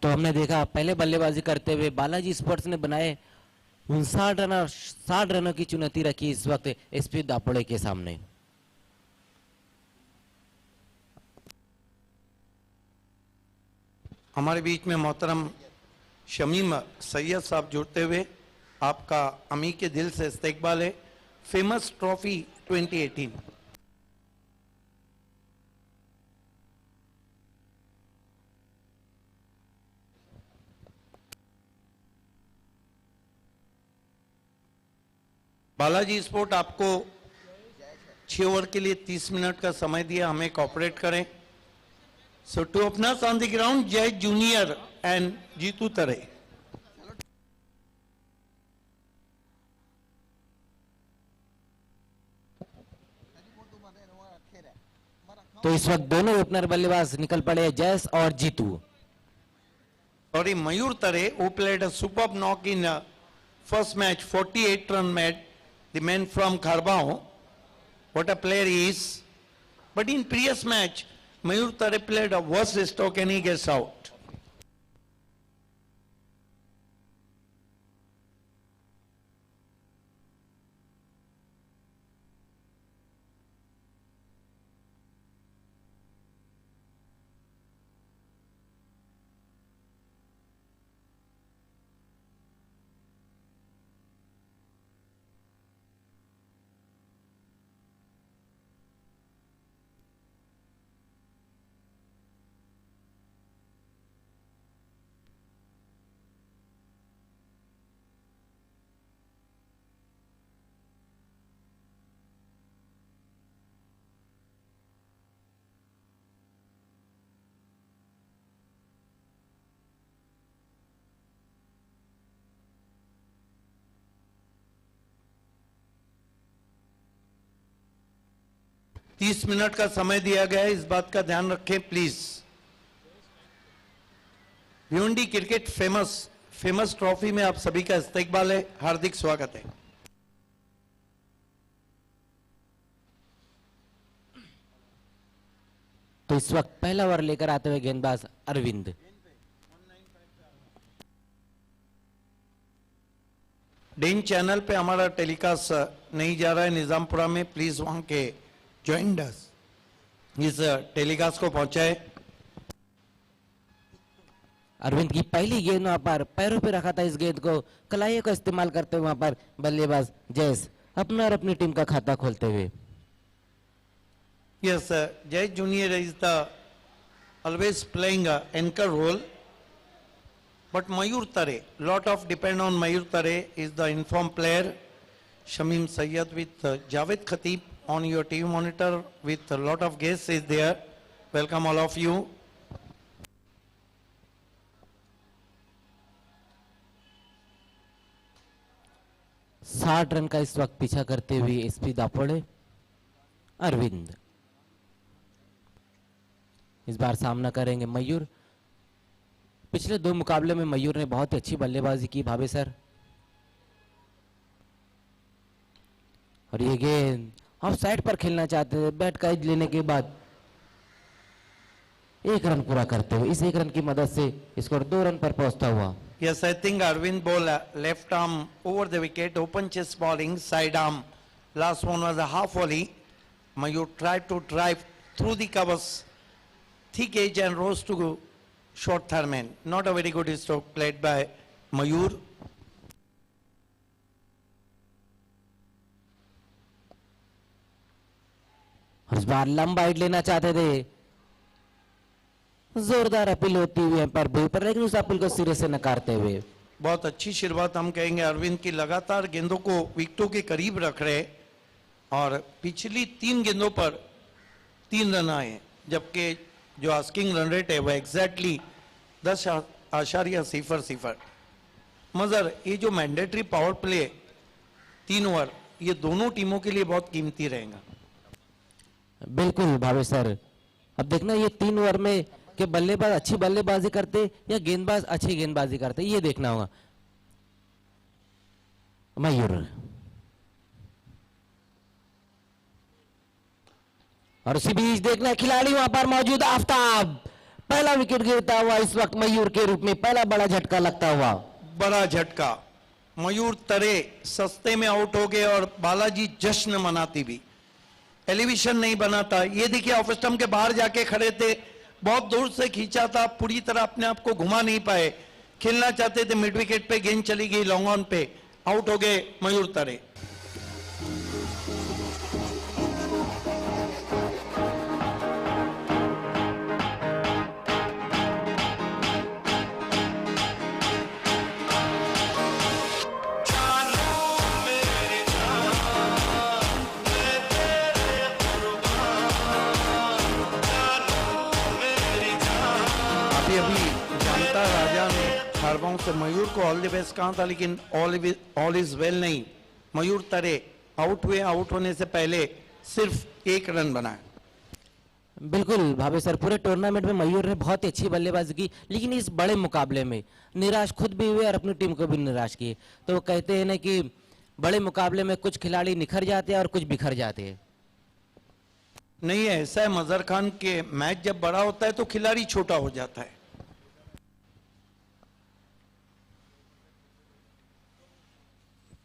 तो हमने देखा पहले बल्लेबाजी करते हुए बालाजी स्पोर्ट्स ने बनाए 60 रनों की चुनौती रखी इस वक्त एसपी दापोड़े के सामने। हमारे बीच में मोहतरम शमीम सैयद साहब जुड़ते हुए आपका अमी के दिल से इस्तकबाल है। Famous trophy 2018। बालाजी स्पोर्ट आपको 6 ओवर के लिए 30 मिनट का समय दिया, हमें कोऑपरेट करें। So to openers on the ground, Jay Junior and Jeetu Tare. तो इस वक्त दोनों ओपनर बल्लेबाज निकल पड़े, जयस और Jitu. Sorry, Mayur Tare, who played a superb knock in first match, 48 run made, the man from Kharbao. What a player he is. But in previous match, Mayur Tare played a worse stroke and he gets out. 30 minute का समय दिया गया है, इस बात का ध्यान रखें please. Bhiwandi cricket famous trophy में आप सभी का इस्तकबाल है, हार्दिक स्वागत है। तो इस वक्त पहला ओवर लेकर आते हुए गेंदबाज अरविंद। डेन चैनल पे हमारा टेलीकास्ट नहीं जा रहा है निजामपुरा में, प्लीज वहां के ज्वाइंटर्स इस टेलीकास्ट को पहुंचाए। अरविंद की पहली गेंद वहां पर पैरों पे रखा था, इस गेंद को कलाइयों का इस्तेमाल करते हुए वहां पर बल्लेबाज जयेश अपना और अपनी टीम का खाता खोलते हुए। Yes, Jay Junior is the always playing a anchor role, but Mayur Tare, lot of depend on Mayur Tare is the informed player. Shamim Sayyad with Javed Khatib on your TV monitor with a lot of guests is there. Welcome all of you. साठ रन का इस वक्त पीछा करते हुए एसपी दापोड़े। अरविंद इस बार सामना करेंगे मयूर। पिछले दो मुकाबले में मयूर ने बहुत ही अच्छी बल्लेबाजी की भावे सर, और ये गेंद ऑफ साइड पर खेलना चाहते थे। बैट का एज लेने के बाद एक रन पूरा करते हुए इस एक रन की मदद से स्कोर 2 रन पर पहुंचता हुआ। Yes, I think Arvind bowled left arm over the wicket, open chest bowling, side arm. Last one was a half volley. Mayur tried to drive through the covers, thick edge and rose to short third man. Not a very good stroke played by Mayur. इस बार लंबा हाइट लेना चाहते थे, जोरदार अपील होती हुई पर भी पर, लेकिन उस अपील को सिरे से नकारते हुए। बहुत अच्छी शुरुआत हम कहेंगे अरविंद की, लगातार गेंदों को विकेटों के करीब रख रहे और पिछली 3 गेंदों पर 3 रन आए, जबकि जो आस्किंग रन रेट है वह एग्जैक्टली 10.00। मगर ये जो मैंडेटरी पावर प्ले 3 ओवर, ये दोनों टीमों के लिए बहुत कीमती रहेगा। बिल्कुल भावे सर, अब देखना ये 3 ओवर में कि बल्लेबाज अच्छी बल्लेबाजी करते या गेंदबाज अच्छी गेंदबाजी करते, ये देखना होगा। मयूर और उसी बीच देखना खिलाड़ी वहां पर मौजूद आफ्ताब, पहला विकेट गिरता हुआ इस वक्त मयूर के रूप में पहला बड़ा झटका लगता हुआ। बड़ा झटका, मयूर तरे सस्ते में आउट हो गए और बालाजी जश्न मनाती भी, एलिवेशन नहीं बना था। ये देखिए ऑफ स्टंप के बाहर जाके खड़े थे, बहुत दूर से खींचा था, पूरी तरह अपने आप को घुमा नहीं पाए, खेलना चाहते थे मिड विकेट पे, गेंद चली गई लॉन्ग ऑन पे, आउट हो गए मयूर तरे। खारबाओं से मयूर को ऑल द बेस्ट कहा था, लेकिन ऑल इज वेल नहीं। मयूर तरे आउट हुए, आउट होने से पहले सिर्फ 1 रन बनाया। बिल्कुल भावे सर, पूरे टूर्नामेंट में मयूर ने बहुत ही अच्छी बल्लेबाजी की, लेकिन इस बड़े मुकाबले में निराश खुद भी हुए और अपनी टीम को भी निराश किए। तो वो कहते हैं ना कि बड़े मुकाबले में कुछ खिलाड़ी निखर जाते हैं और कुछ बिखर जाते हैं। नहीं है ऐसा है, मजहर खान के मैच जब बड़ा होता है तो खिलाड़ी छोटा हो जाता है।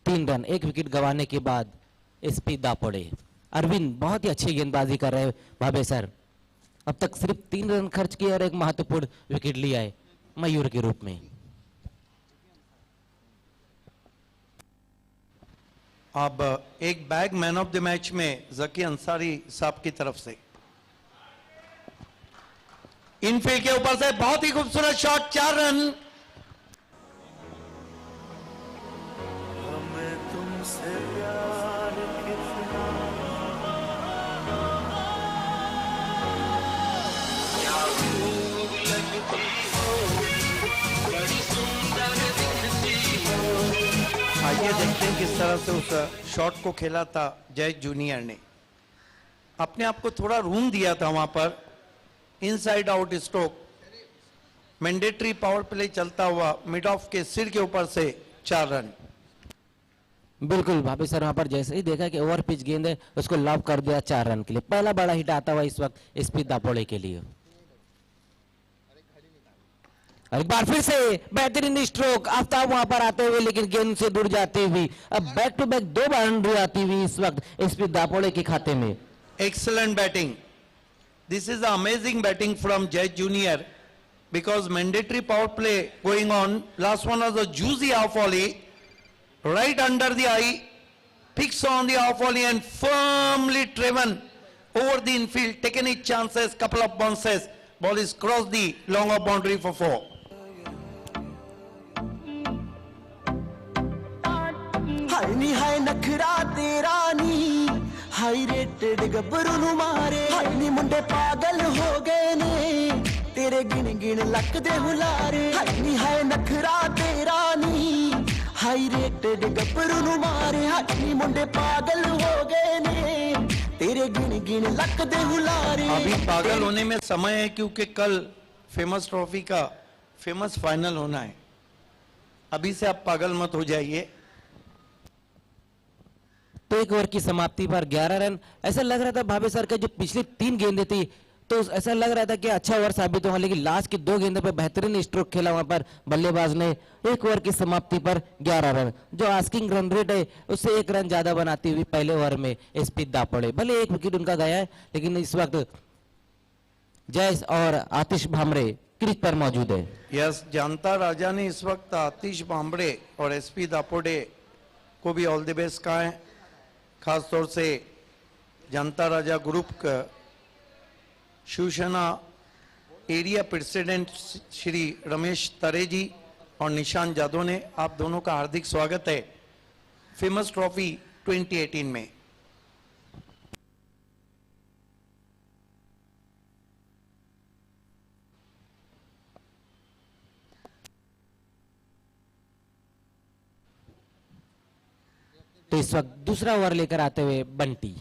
तीन रन 1 विकेट गंवाने के बाद एसपी दापोड़े। अरविंद बहुत ही अच्छी गेंदबाजी कर रहे हैं भावे सर, अब तक सिर्फ 3 रन खर्च किए और एक महत्वपूर्ण विकेट लिया है मयूर के रूप में। अब एक bag man of the match में जकी अंसारी साहब की तरफ से, इनफील्ड के ऊपर से बहुत ही खूबसूरत शॉट, 4 रन। आइए देखते हैं किस तरह से उस शॉट को खेला था जय जूनियर ने। अपने आप को थोड़ा रूम दिया था वहां पर, inside out stroke, mandatory power play चलता हुआ मिड ऑफ के सिर के ऊपर से 4 रन। बिल्कुल भाभी सर, वहां पर जैसे ही देखा कि ओवर पिच गेंद है उसको लॉब कर दिया 4 रन के लिए। पहला बड़ा हिट आता हुआ इस वक्त एसपी दापोड़े के लिए। और एक बार फिर से बेहतरीन स्ट्रोक, आफ्ताब वहां पर आते हुए लेकिन गेंद से दूर जाती हुई। अब बैक टू बैक 2 बाउंड्री आती हुई इस वक्त एसपी दापोड़े के खाते में। Excellent batting. This is amazing batting from Jay Junior, because mandatory power play going on. Last one was a juicy half volley, right under the eye, picks on the half volley and firmly driven over the infield, taken its chances, couple of bounces. Ball is crossed the long off boundary for 4. हाय नी हाय नखरा तेरा नी, हाई रेटेड गब्बरू नु मारे, हाय नी मुंडे पागल हो गए ने, तेरे गिन गिन लक दे हुलारे, हाय नी हाय नखरा तेरा नी, हाई रेटेड गब्बरू नु मारे, हाय नी मुंडे पागल हो गए ने, तेरे गिन गिन लक दे हुलारे। अभी पागल होने में समय है, क्योंकि कल फेमस ट्रॉफी का फेमस फाइनल होना है। अभी से आप पागल मत हो जाइए। तो एक ओवर की समाप्ति पर 11 रन। ऐसा लग रहा था भाभी सर का जो पिछली 3 गेंदें थी तो ऐसा लग रहा था कि अच्छा ओवर साबित होगा, लेकिन लास्ट की 2 गेंदों पर बेहतरीन स्ट्रोक खेला वहां पर बल्लेबाज ने। एक ओवर की समाप्ति पर 11 रन, जो आस्किंग रन रेट है उससे 1 रन ज्यादा बनाती हुई पहले ओवर में एसपी दापोड़े। भले 1 विकेट उनका गया है, लेकिन इस वक्त जयेश और आतिश भामरे क्रीज पर मौजूद है। यस, जानता राजा ने इस वक्त आतिश भामरे और एसपी दापोड़े को भी ऑल द बेस्ट कहा है। खास तौर से जनता राजा ग्रुप का शिवसेना एरिया प्रेसिडेंट श्री रमेश तरे जी और निशांत जादव ने, आप दोनों का हार्दिक स्वागत है फेमस ट्रॉफी 2018 में। तो इस वक्त दूसरा ओवर लेकर आते हुए बंटी।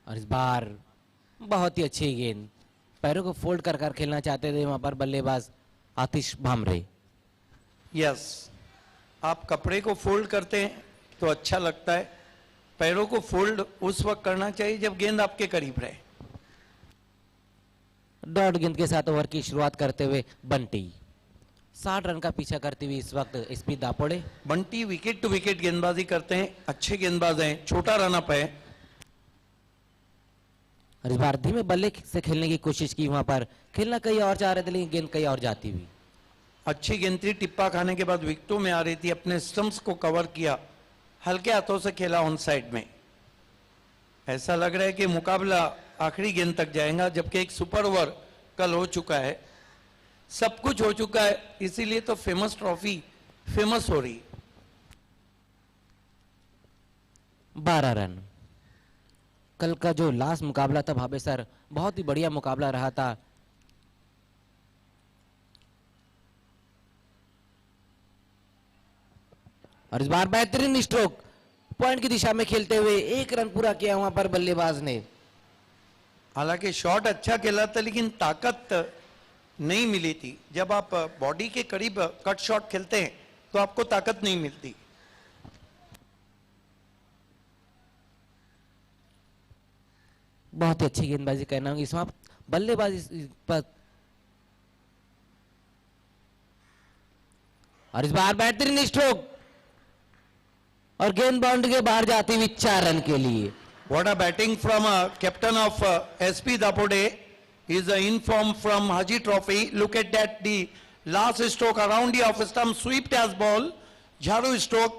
और इस बार बहुत ही अच्छी गेंद, पैरों को फोल्ड कर कर खेलना चाहते थे वहां पर बल्लेबाज आतिश भामरे। यस, आप कपड़े को फोल्ड करते हैं तो अच्छा लगता है, पैरों को फोल्ड उस वक्त करना चाहिए जब गेंद आपके करीब रहे। डॉट गेंद के साथ ओवर की शुरुआत करते हुए बंटी 60 रन का पीछा करते हुए इस वक्त SP Dapode. Bunty wicket to wicket गेंदबाजी करते हैं, अच्छे गेंदबाज हैं, छोटा रन अप है। और इस बार धीमे बल्ले से खेलने की कोशिश की, वहां पर खेलना कहीं और चाह रहे थे लेकिन गेंद कहीं और जाती हुई। अच्छी गेंद थी, टिप्पा खाने के बाद विकेटों में आ रही थी, अपने स्टंप्स को कवर किया, हल्के हाथों से खेला ऑन साइड में। ऐसा लग रहा है कि मुकाबला आखिरी गेंद तक जाएगा, जबकि एक सुपर ओवर कल हो चुका है, सब कुछ हो चुका है, इसीलिए तो फेमस ट्रॉफी फेमस हो रही। 12 रन। कल का जो लास्ट मुकाबला था भाभी सर, बहुत ही बढ़िया मुकाबला रहा था। और इस बार बेहतरीन स्ट्रोक, पॉइंट की दिशा में खेलते हुए 1 रन पूरा किया वहां पर बल्लेबाज ने। हालांकि शॉट अच्छा खेला था, लेकिन ताकत नहीं मिली थी। जब आप बॉडी के करीब कट शॉट खेलते हैं तो आपको ताकत नहीं मिलती। बहुत ही अच्छी गेंदबाजी करना होगी इस वक्त बल्लेबाजी पर। और इस बार बेहतरीन स्ट्रोक और गेंद बाउंड्री के बाहर जाती हुई 4 रन के लिए। What a batting from captain of SP Dapode. Is an inform from Haji Trophy. Look at that, the last stroke around the off stump, swept as ball. Jharu stroke,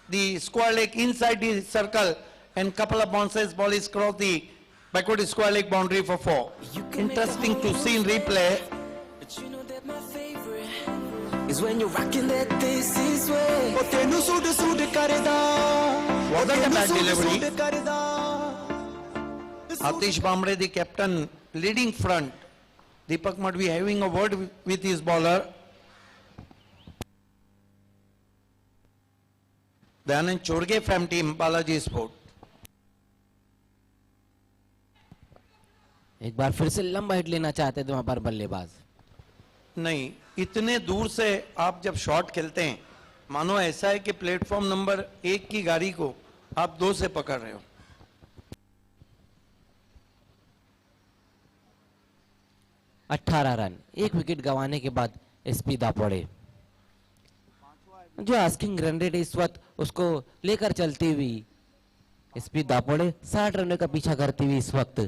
the square leg inside the circle, and couple of bounces. Ball is crossed the backward square leg boundary for 4. Interesting to see in replay. But you know that my favorite is when you're rocking that this is way. Oh, tenu suit karda. Wasn't a bad delivery. Suit karda. Atish Bhamre, the captain, leading front. Deepak Madhvi having a word with his bowler. Dayanand Chorge from team Balaji sport. एक बार फिर से लंबा हिट लेना चाहते थे वहां पर बल्लेबाज। नहीं, इतने दूर से आप जब शॉट खेलते हैं, मानो ऐसा है कि प्लेटफॉर्म नंबर 1 की गाड़ी को आप 2 से पकड़ रहे हो। अठारह रन, एक विकेट गंवाने के बाद एसपी दापोड़े जो आस्किंग रन रेट इस वक्त उसको लेकर चलती हुई एसपी दापोड़े 60 रनों का पीछा करती हुई इस वक्त।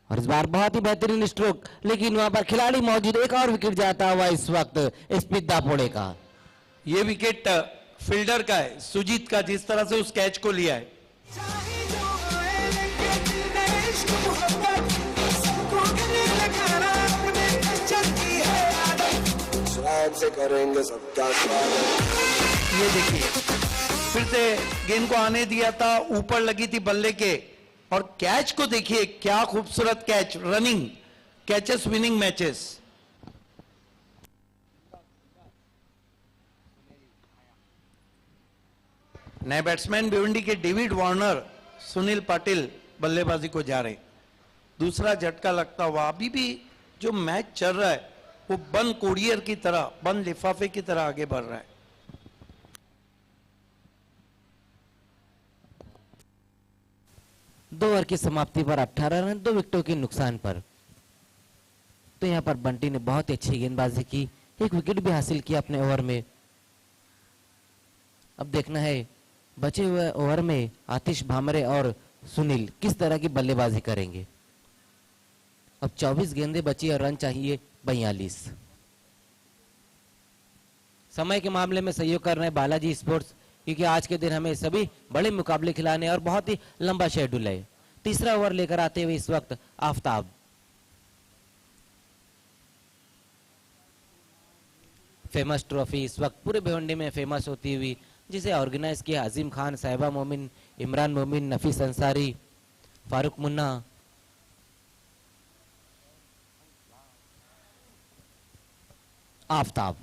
और इस बार बहुत ही बेहतरीन स्ट्रोक, लेकिन वहां पर खिलाड़ी मौजूद, एक और विकेट जाता हुआ इस वक्त एसपी दापोड़े का। ये विकेट फील्डर का है, सुजीत का, जिस तरह से उस कैच को लिया है। से करेंगे सबका स्वागत। ये देखिए, फिर से गेंद को आने दिया था, ऊपर लगी थी बल्ले के, और कैच को देखिए, क्या खूबसूरत catch, running catches winning matches. नए बैट्समैन भिवंडी के डेविड वार्नर, सुनील पाटिल बल्लेबाजी को जा रहे। दूसरा झटका लगता हुआ, अभी भी जो मैच चल रहा है वो बंद कोरियर की तरह, बंद लिफाफे की तरह आगे बढ़ रहा है। दो ओवर की समाप्ति पर 18 रन, 2 विकेटों के नुकसान पर। तो यहां पर बंटी ने बहुत ही अच्छी गेंदबाजी की, एक विकेट भी हासिल किया अपने ओवर में। अब देखना है बचे हुए ओवर में आतिश भामरे और सुनील किस तरह की बल्लेबाजी करेंगे। अब 24 गेंदें बची और रन चाहिए 42। समय के मामले में सहयोग कर रहे हैं बालाजी स्पोर्ट्स, क्योंकि आज के दिन हमें सभी बड़े मुकाबले खिलाने और बहुत ही लंबा शेड्यूल है। तीसरा ओवर लेकर आते हुए इस वक्त आफ्ताब। फेमस ट्रॉफी इस वक्त पूरे भिवंडी में फेमस होती हुई, जिसे ऑर्गेनाइज किया अजीम खान, साहिबा मोमिन, इमरान मोमिन, नफीस अंसारी, फारूक मुन्ना। आफ्ताब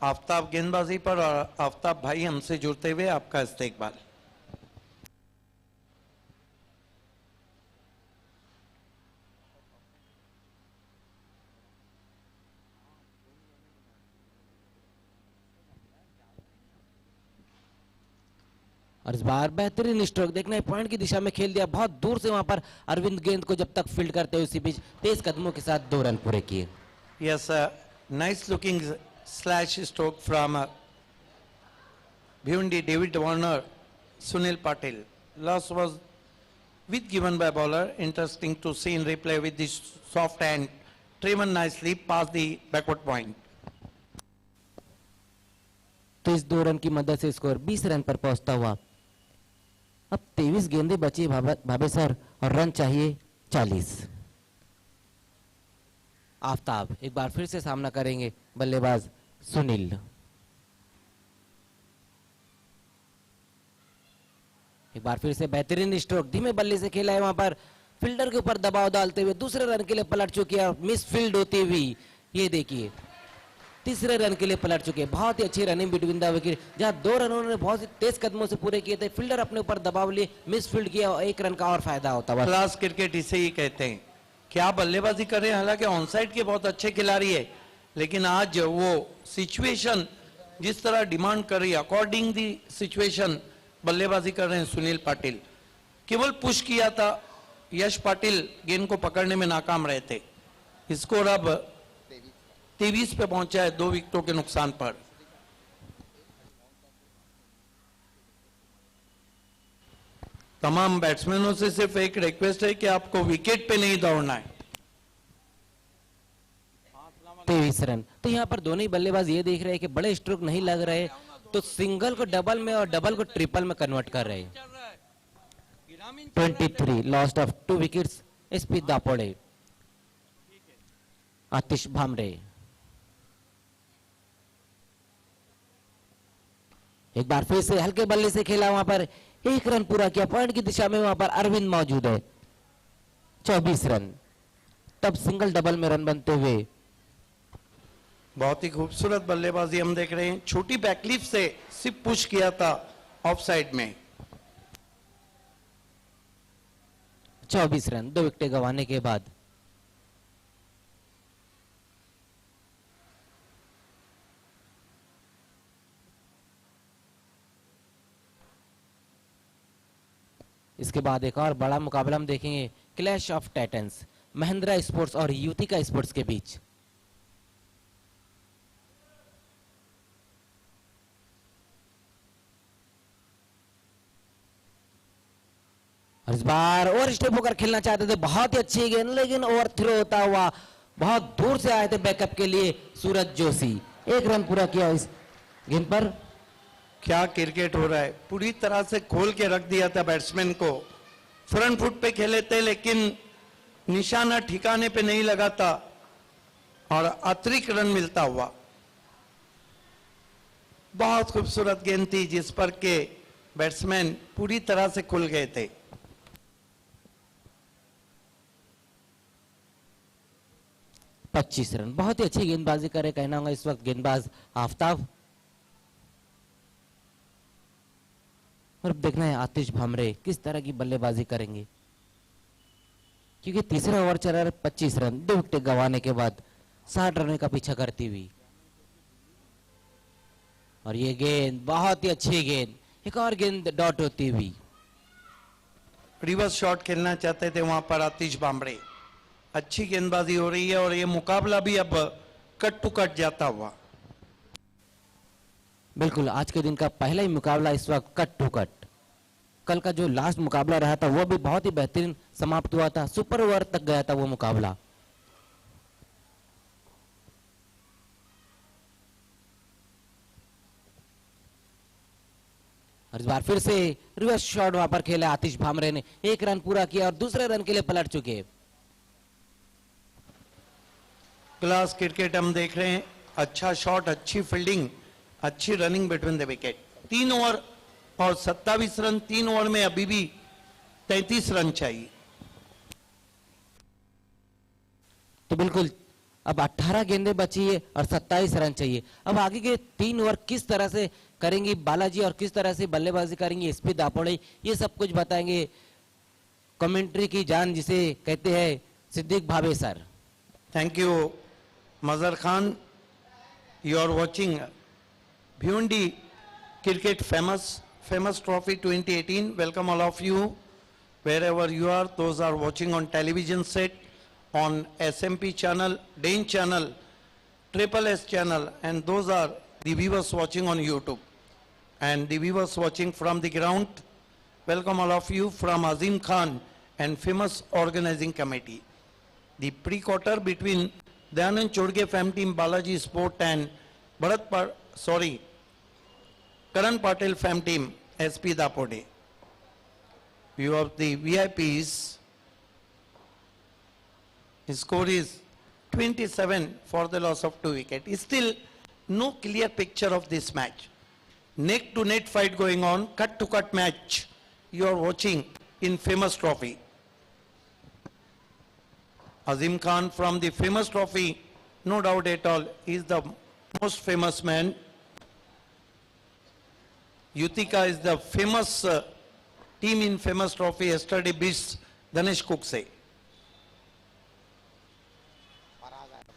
आफ्ताब गेंदबाजी पर, और आफ्ताब भाई हमसे जुड़ते हुए आपका इस्तेकबाल। और इस बार बेहतरीन स्ट्रोक, देखना है पॉइंट की दिशा में खेल दिया, बहुत दूर से वहां पर अरविंद गेंद को जब तक फील्ड करते हुए उसी बीच तेज कदमों के साथ 2 रन पूरे किए। Yes, nice looking slash stroke from Bhiwandi David Warner, Sunil Patil. Loss was with given by bowler. Interesting to see in replay with this soft hand, driven nicely past the backward point. तो इस 2 रन की मदद से स्कोर 20 रन पर पहुंचता हुआ। अब 23 गेंदें बची भाभे सर, और रन चाहिए 40। आफ्ताब एक बार फिर से सामना करेंगे बल्लेबाज सुनील। एक बार फिर से बेहतरीन स्ट्रोक, धीमे बल्ले से खेला है, वहां पर फील्डर के ऊपर दबाव डालते हुए दूसरे रन के लिए पलट चुके हैं, मिस फील्ड होती हुई ये देखिए तीसरे रन के लिए पलट चुके। बहुत ही अच्छी रनिंग बिटवीन द विकेट, जहां 2 रन उन्होंने बहुत ही तेज कदमों से पूरे किए थे, फील्डर अपने ऊपर दबाव लिए मिस फील्ड किया और 1 रन का और फायदा होता है। क्लास क्रिकेट इसे ही कहते हैं। क्या बल्लेबाजी कर रहे हैं, हालांकि ऑन साइड के बहुत अच्छे खिलाड़ी है, लेकिन आज वो सिचुएशन जिस तरह डिमांड कर रही है, अकॉर्डिंग दी सिचुएशन बल्लेबाजी कर रहे हैं सुनील पाटिल। केवल पुश किया था, यश पाटिल गेंद को पकड़ने में नाकाम रहे थे। स्कोर अब 23 पे पहुंचा है 2 विकेटों के नुकसान पर। तमाम बैट्समैनों से सिर्फ एक रिक्वेस्ट है कि आपको विकेट पे नहीं दौड़ना है। 23 रन। तो यहाँ पर दोनों ही बल्लेबाज ये देख रहे हैं कि बड़े स्ट्रोक नहीं लग रहे, तो सिंगल को डबल में और डबल को ट्रिपल में कन्वर्ट कर रहे हैं। 23 लॉस्ट ऑफ 2 विकेट्स, एसपी दापोड़े, आतिश भामरे। एक बार फिर से हल्के बल्ले से खेला, वहां पर 1 रन पूरा किया, पॉइंट की दिशा में वहां पर अरविंद मौजूद है। 24 रन, तब सिंगल डबल में रन बनते हुए। बहुत ही खूबसूरत बल्लेबाजी हम देख रहे हैं, छोटी बैकलिफ से सिर्फ पुश किया था ऑफ साइड में। 24 रन 2 विकेट गंवाने के बाद। इसके बाद एक और बड़ा मुकाबला हम देखेंगे, clash of Titans, Mahindra sports और युतिका स्पोर्ट्स के बीच। और इस बार ओवर स्टेप होकर खेलना चाहते थे, बहुत ही अच्छी गेंद, लेकिन ओवर थ्रो होता हुआ बहुत दूर से आए थे बैकअप के लिए सूरज जोशी। 1 रन पूरा किया इस गेंद पर। क्या क्रिकेट हो रहा है, पूरी तरह से खोल के रख दिया था बैट्समैन को। फ्रंट फुट पे खेले थे लेकिन निशाना ठिकाने पे नहीं लगा था और अतिरिक्त रन मिलता हुआ। बहुत खूबसूरत गेंद थी जिस पर के बैट्समैन पूरी तरह से खुल गए थे। पच्चीस रन, बहुत ही अच्छी गेंदबाजी करे कहना होगा इस वक्त गेंदबाज आफ्ताब। और अब देखना है आतिश भामरे किस तरह की बल्लेबाजी करेंगे, क्योंकि तीसरा ओवर चल रहा है। 25 रन 2 विकेट गंवाने के बाद 60 रन का पीछा करती हुई। और ये गेंद बहुत ही अच्छी गेंद, एक और गेंद डॉट होती हुई। रिवर्स शॉट खेलना चाहते थे वहां पर आतिश भामरे। अच्छी गेंदबाजी हो रही है और ये मुकाबला भी अब कट टू कट जाता हुआ। बिल्कुल, आज के दिन का पहला ही मुकाबला इस वक्त कट टू कट। कल का जो लास्ट मुकाबला रहा था वो भी बहुत ही बेहतरीन समाप्त हुआ था, सुपर ओवर तक गया था वो मुकाबला। और इस बार फिर से रिवर्स शॉट वहां पर खेला आतिश भामरे ने, 1 रन पूरा किया और दूसरे रन के लिए पलट चुके। क्लास क्रिकेट हम देख रहे हैं, अच्छा शॉट, अच्छी फील्डिंग, अच्छी running between the wicket. 3 over और 27 रन, 3 ओवर में अभी भी 33 रन चाहिए। तो बिल्कुल अब 18 गेंदें बची है और 27 रन चाहिए। अब आगे के 3 ओवर किस तरह से करेंगी बालाजी और किस तरह से बल्लेबाजी करेंगी एसपी दापोड़े, ये सब कुछ बताएंगे कमेंट्री की जान जिसे कहते हैं Siddique Bhave sir. Thank you Mazhar Khan. You are watching Bhiwandi cricket famous trophy 2018. Welcome all of you wherever you are. Those are watching on television set, on SMP channel, Dane channel, Triple S channel, and those are the viewers watching on YouTube and the viewers watching from the ground. Welcome all of you from Azim Khan and famous organizing committee. The pre-quarter between Dayanand Chodge Fam Team Balaji Sport and Karan Patel Fam Team SP Dapode. View of the VIPs. His score is 27 for the loss of 2 wickets. Still no clear picture of this match. Neck to net fight going on, cut to cut match you are watching in famous trophy. Azim Khan from the famous trophy, no doubt at all, is the most famous man. Yutika is the famous team in famous trophy. Yesterday beats Ganesh Kukse.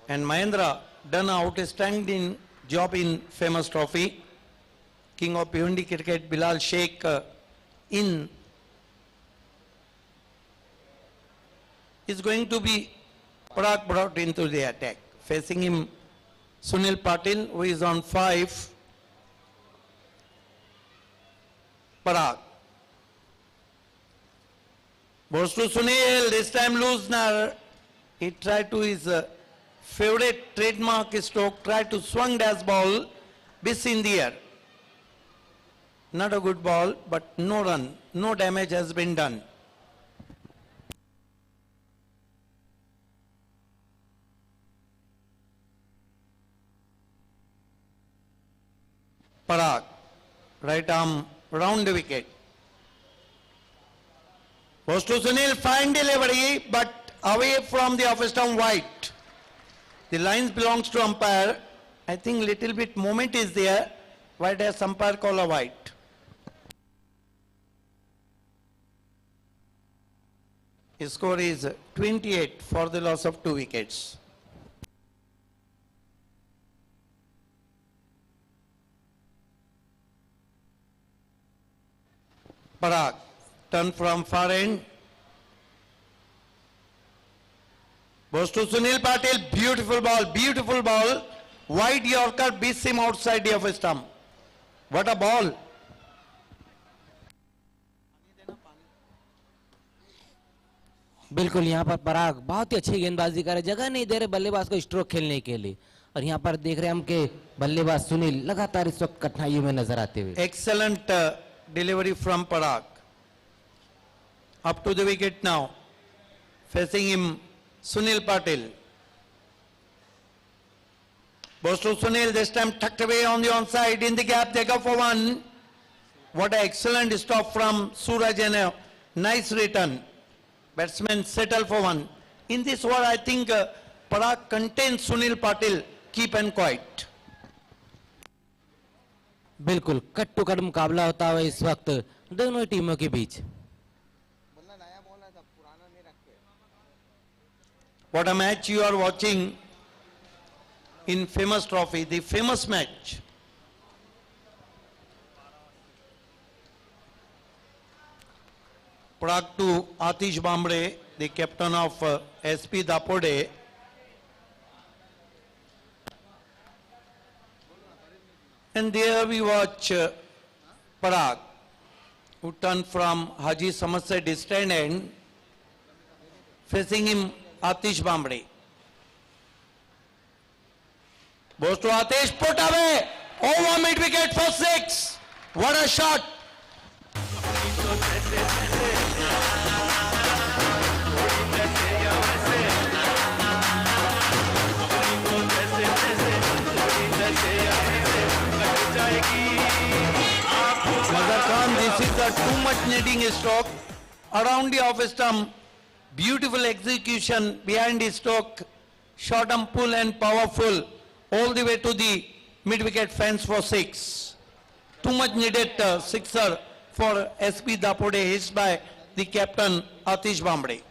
And Mahendra done an outstanding job in famous trophy. King of Bhiwandi cricket Bilal Sheikh is going to be Parag brought into the attack. Facing him Sunil Patil, who is on 5. Parag. Goes to Sunil, this time loosener. He tried to his favorite trademark stroke, tried to swung dash ball, miss in the air. Not a good ball, but no run, no damage has been done. Parag, right arm round the wicket. Goes to Sunil, fine delivery, but away from the off stump wide. The lines belongs to umpire. I think little bit movement is there. Why does umpire call a wide? His score is 28 for the loss of 2 wickets. Parag, turn from far end. Goes to Sunil Patil, beautiful ball. Wide Yorker beats him outside the off stump. What a ball. बिल्कुल यहाँ पर पराग बहुत ही अच्छी गेंदबाजी कर रहे, जगह नहीं दे रहे बल्लेबाज को स्ट्रोक खेलने के लिए, और यहाँ पर देख रहे हैं हम कि बल्लेबाज सुनील लगातार इस वक्त कठिनाइयों में नजर आते हुए. Excellent delivery from Parag. Up to the wicket now. Facing him, Sunil Patil. Goes to Sunil, this time tucked away on the onside. In the gap, they go for one. What an excellent stop from Suraj and a nice return. Batsman settle for one. In this over, I think Parag contains Sunil Patil, keep and quiet. बिल्कुल कट टू कट मुकाबला होता हुआ इस वक्त दोनों टीमों के बीच. What a match you are watching in famous trophy, the famous match. Parag to Atish Bambre, the captain of SP Dapode. And there we watch Parag, who turned from Haji Samasya distant end, facing him Atish Bambre. Goes to Atish, put away, over mid wicket for 6. What a shot. Nazar Khan, this is a too much needing stroke. Around the off stump, beautiful execution behind the stroke, short and pull and powerful, all the way to the mid wicket fence for 6. Too much needed sixer for SP Dapode, hit by the captain Atish Bambre.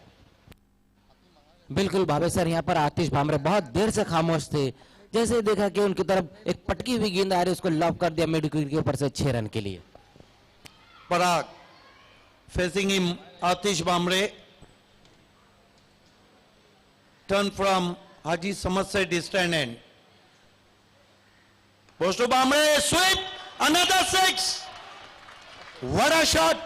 बिल्कुल भावे सर, यहाँ पर आतिश भामरे बहुत देर से खामोश थे. जैसे देखा कि उनकी तरफ एक पटकी हुई गेंद आ रही, उसको लॉब कर दिया मिड विकेट के ऊपर से 6 रन के लिए. Parag facing him Atish Bambre. Turn from Haji Samasya distant end. Goes to Bambre, sweep, another 6. What a shot.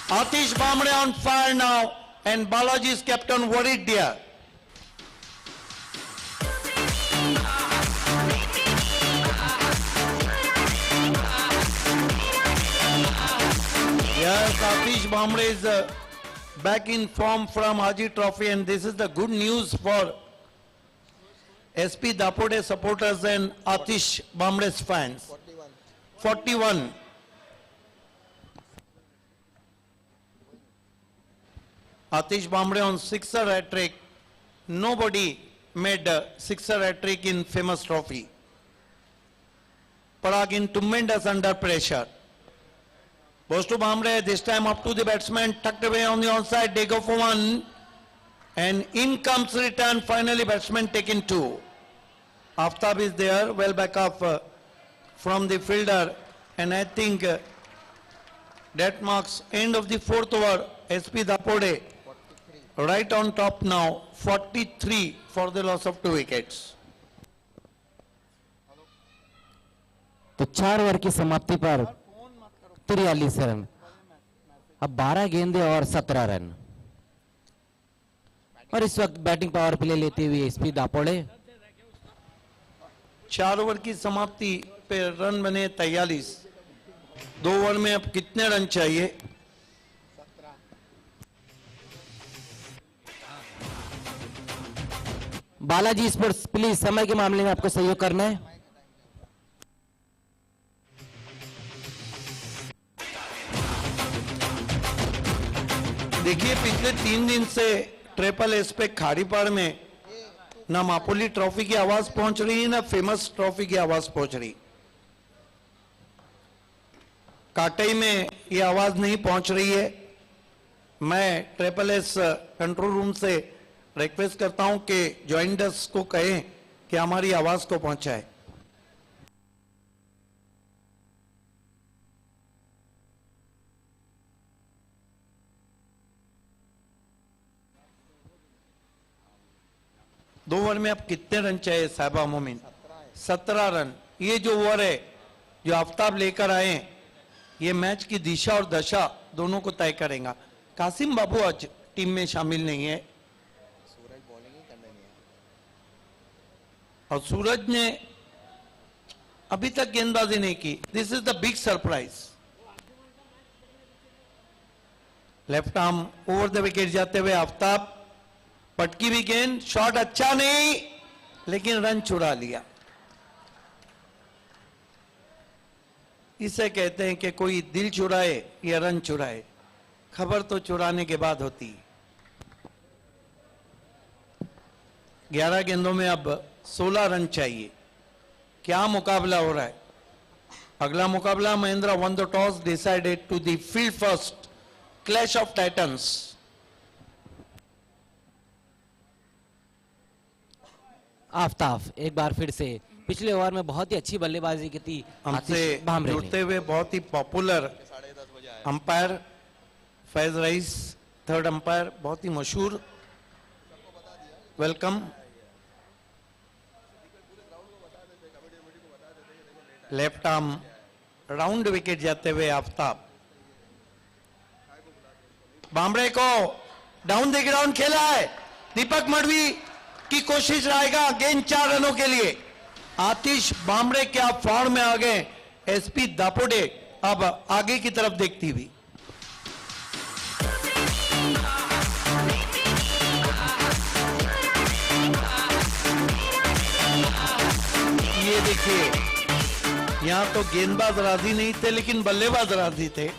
Atish Bambre on fire now, and Balaji's captain worried there. Yes, Atish Bambre is back in form from Haji Trophy, and this is the good news for SP Dapode supporters and Atish Bambre's fans. 41. Atish Bambre on sixer hat-trick. Nobody made a sixer hat-trick in famous trophy. Parag in tremendous under pressure. Goes to Bambre, this time up to the batsman, tucked away on the onside, they go for one. And in comes return, finally batsman taken 2. Aftab is there, well back up from the fielder. And I think that marks end of the 4th over. SP Dapode right on top now, 43 for the loss of 2 wickets. तो 4 ओवर की समाप्ति पर 43 रन, अब 12 गेंदे और 17 रन. और इस वक्त बैटिंग पावर प्ले लेते हुए एसपी दापोड़े. 4 ओवर की समाप्ति पे रन बने 43. 2 ओवर में अब कितने रन चाहिए? बालाजी स्पोर्ट्स प्लीज समय के मामले में आपको सहयोग करना है. The देखिए पिछले 3 दिन से ट्रिपल एस पे खारीपाड़ में ना मापोली ट्रॉफी की आवाज पहुंच रही है ना फेमस ट्रॉफी की आवाज पहुंच रही। काटई में ये आवाज नहीं पहुंच रही है। मैं ट्रिपल एस कंट्रोल रूम से रिक्वेस्ट करता हूं कि ज्वाइंटर्स को कहें कि हमारी आवाज को पहुंचाए। दो ओवर में अब कितने रन चाहिए साहिबा मोमिन? 17 रन। ये जो ओवर है जो आफ्ताब लेकर आए हैं, ये मैच की दिशा और दशा दोनों को तय करेगा। कासिम बाबू आज टीम में शामिल नहीं है और सूरज ने अभी तक गेंदबाजी नहीं की। This is the big surprise. Left arm over the wicket जाते हुए आफ्ताब, पटकी भी गेंद, शॉट अच्छा नहीं लेकिन रन चुरा लिया। इसे कहते हैं कि कोई दिल चुराए या रन चुराए, खबर तो चुराने के बाद होती है। 11 गेंदों में अब 16 रन चाहिए। क्या मुकाबला हो रहा है? अगला मुकाबला Mahendra won the toss, decided to the field first, clash of Titans. Aftab एक बार फिर से पिछले ओवर में बहुत ही अच्छी बल्लेबाजी की थी। हमसे आतिश भामरे ने। जुड़ते हुए बहुत ही popular umpire Faiz rice, third umpire, बहुत ही मशहूर। Welcome. Left arm round wicket जाते हुए आफ्ताब, बामरे को डाउन द ग्राउंड खेला है। दीपक मडवी की कोशिश रहेगा गेंद 4 रनों के लिए। आतिश बामरे क्या फॉर्म में आ गए। एसपी दापोडे अब आगे की तरफ देखती हुई। ये देखिए यहां तो गेंदबाज राजी नहीं थे लेकिन बल्लेबाज राजी थे।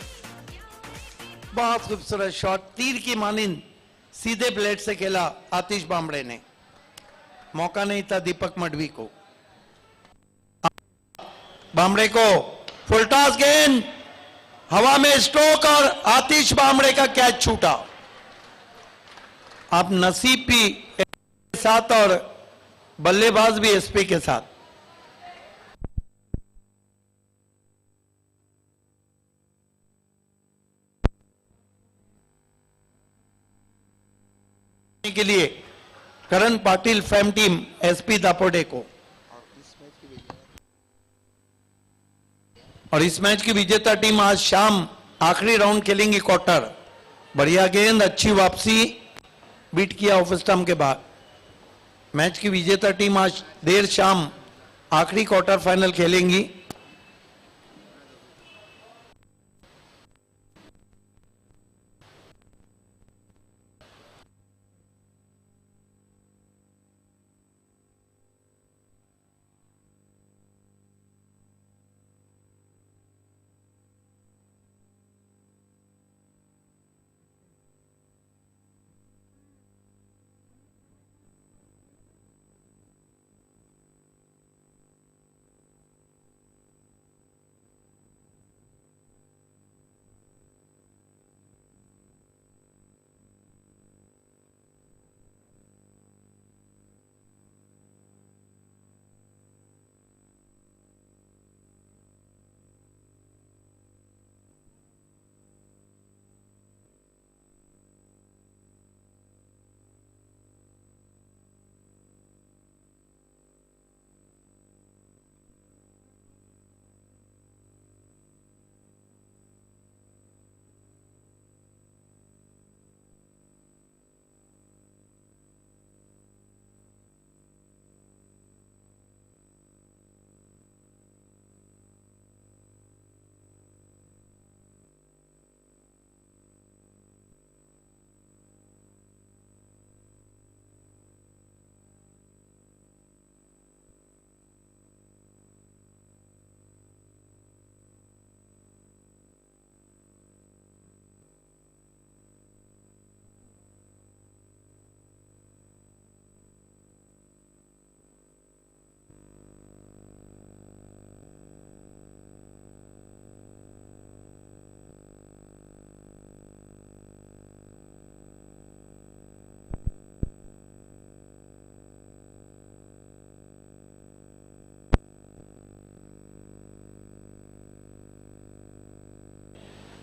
बहुत खूबसूरत शॉट, तीर की मानिंद सीधे ब्लेड से खेला आतिश बामरे ने। मौका नहीं था दीपक मडवी को। बामरे को फुल टॉस गेंद, हवा में स्ट्रोक और आतिश बामरे का कैच छूटा। अब नसीब भी के साथ और बल्लेबाज भी एसपी के साथ। के लिए करण Patil fame team SP Dapode को। और इस मैच की विजेता टीम आज शाम आखिरी राउंड खेलेंगी क्वार्टर। बढ़िया गेंद, अच्छी वापसी, बीट किया ऑफ स्टंप के बाद। मैच की विजेता टीम आज देर शाम आखिरी क्वार्टर फाइनल खेलेंगी।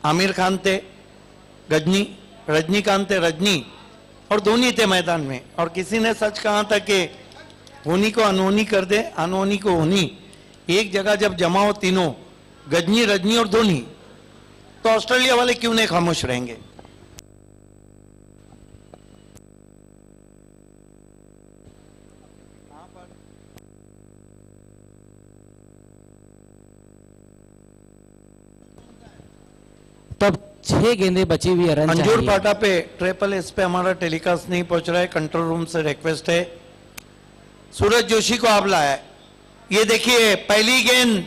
आमिर खान थे, रजनीकांत थे, रजनी, और धोनी थे मैदान में। और किसी ने सच कहा था कि होनी को अनहोनी कर दे, अनहोनी को होनी। एक जगह जब जमा हो तीनों, गजनी, रजनी और धोनी, तो ऑस्ट्रेलिया वाले क्यों नहीं खामोश रहेंगे? तब 6 गेंदें बची हुई है, रन अंजूर चाहिए। पाटा पे ट्रिपल एस पे हमारा टेलीकास्ट नहीं पहुंच रहा है, कंट्रोल रूम से रिक्वेस्ट है। सूरज जोशी को आप लाया है। ये देखिए, पहली गेंद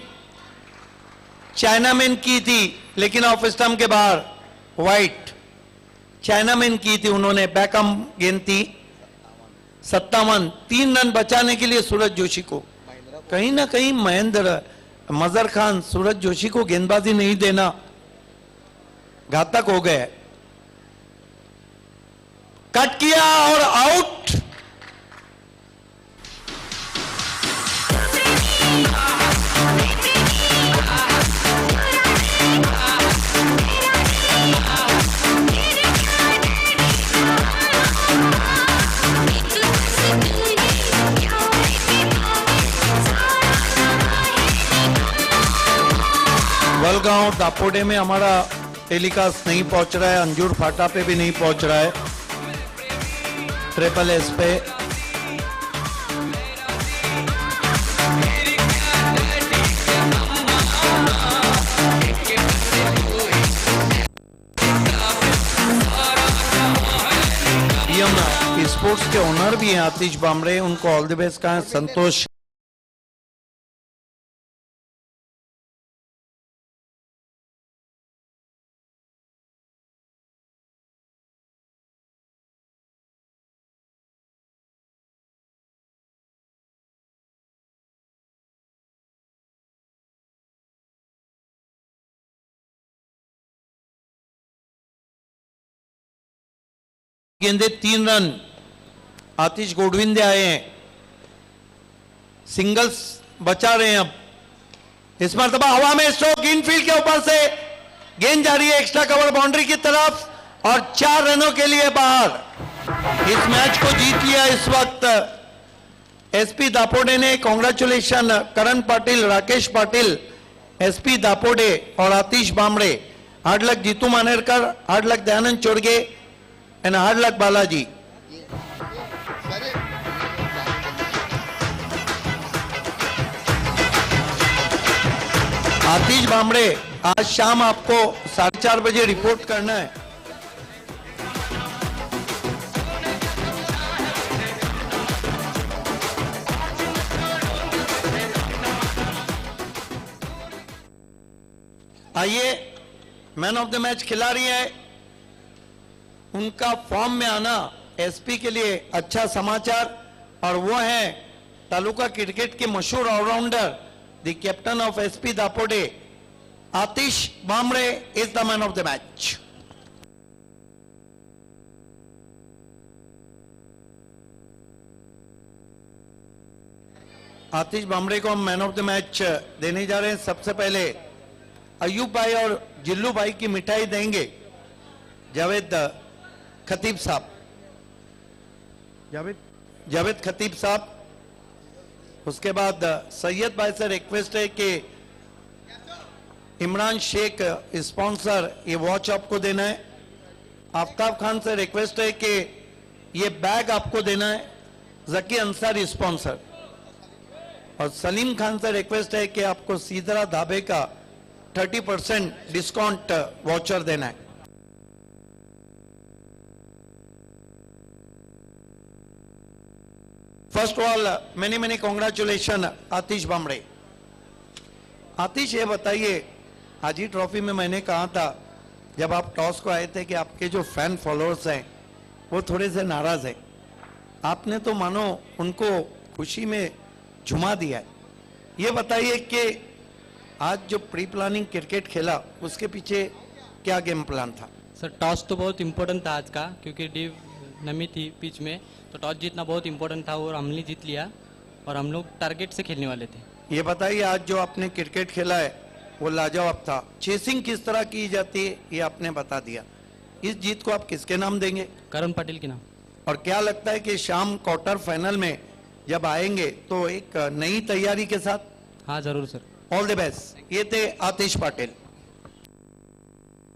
चाइनामैन की थी, लेकिन ऑफ स्टंप के बाहर, वाइट। चाइनामैन की थी उन्होंने, बैकअम गेंद थी। 57, 3 रन बचाने के लिए सूरज जोशी को। कहीं ना कहीं महेंद्र मजहर खान सूरज जोशी को गेंदबाजी नहीं देना घातक हो गए। कट किया और आउट। वलगांव दापोडे में हमारा टेलीकास्ट नहीं पहुंच रहा है, अंजूर फाटा पे भी नहीं पहुंच रहा है, ट्रिपल एस पे। स्पोर्ट्स के ओनर भी हैं आतिश बामरे, उनको ऑल द बेस्ट कहा। संतोष गेंदे 3 रन आतिश गोडविंदे आए हैं, सिंगल्स बचा रहे हैं। अब इस मरतबा हवा में स्ट्रोक, इनफील्ड के ऊपर से गेंद जा रही है एक्स्ट्रा कवर बाउंड्री की तरफ और 4 रनों के लिए बाहर। इस मैच को जीत लिया इस वक्त एसपी दापोडे ने। कांग्रेचुलेशन करण पाटिल, राकेश पाटिल, एसपी दापोडे और Atish Bamre. Hard luck Jitu Manerkar, hard luck Dayanand Chorge and hard luck Balaji. Atish Bamre, आज शाम आपको 4:30 बजे रिपोर्ट करना है। आइए, मैन ऑफ द मैच खिलाड़ी है, उनका फॉर्म में आना एसपी के लिए अच्छा समाचार, और वो है तालुका क्रिकेट के मशहूर all-rounder, the captain of SP Dapode, Atish Bamre is the man of the match. Atish Bamre को हम मैन ऑफ द मैच देने जा रहे हैं। सबसे पहले अयूब भाई और जिल्लू भाई की मिठाई देंगे जावेद खतीब साहब, जावेद खतीब साहब। उसके बाद सैयद भाई से रिक्वेस्ट है कि इमरान शेख स्पॉन्सर ये वॉच आपको देना है। आफ्ताब खान से रिक्वेस्ट है कि ये बैग आपको देना है, जकी अंसारी स्पॉन्सर। और सलीम खान से रिक्वेस्ट है कि आपको सीधरा ढाबे का 30% डिस्काउंट वाउचर देना है। First of all many congratulation Atish Bamre. Atish, ये बताइए, आज ही ट्रॉफी में मैंने कहा था जब आप टॉस को आए थे कि आपके जो फैन फॉलोअर्स हैं वो थोड़े से नाराज हैं। आपने तो मानो उनको खुशी में झुमा दिया है। ये बताइए कि आज जो प्री प्लानिंग क्रिकेट खेला उसके पीछे क्या गेम प्लान था? सर, टॉस तो बहुत इम्पोर्टेंट था आज का, क्योंकि डीप नमी थी पिच में, तो टॉस जीतना बहुत इम्पोर्टेंट था और हमने जीत लिया और हम लोग टारगेट से खेलने वाले थे। ये बताइए, आज जो आपने क्रिकेट खेला है वो लाजवाब था। चेसिंग किस तरह की जाती है ये आपने बता दिया। इस जीत को आप किसके नाम देंगे करण पटेल के नाम। और क्या लगता है कि शाम क्वार्टर फाइनल में जब आएंगे तो एक नई तैयारी के साथ? हाँ जरूर सर। All the best. ये थे आतिश पाटिल।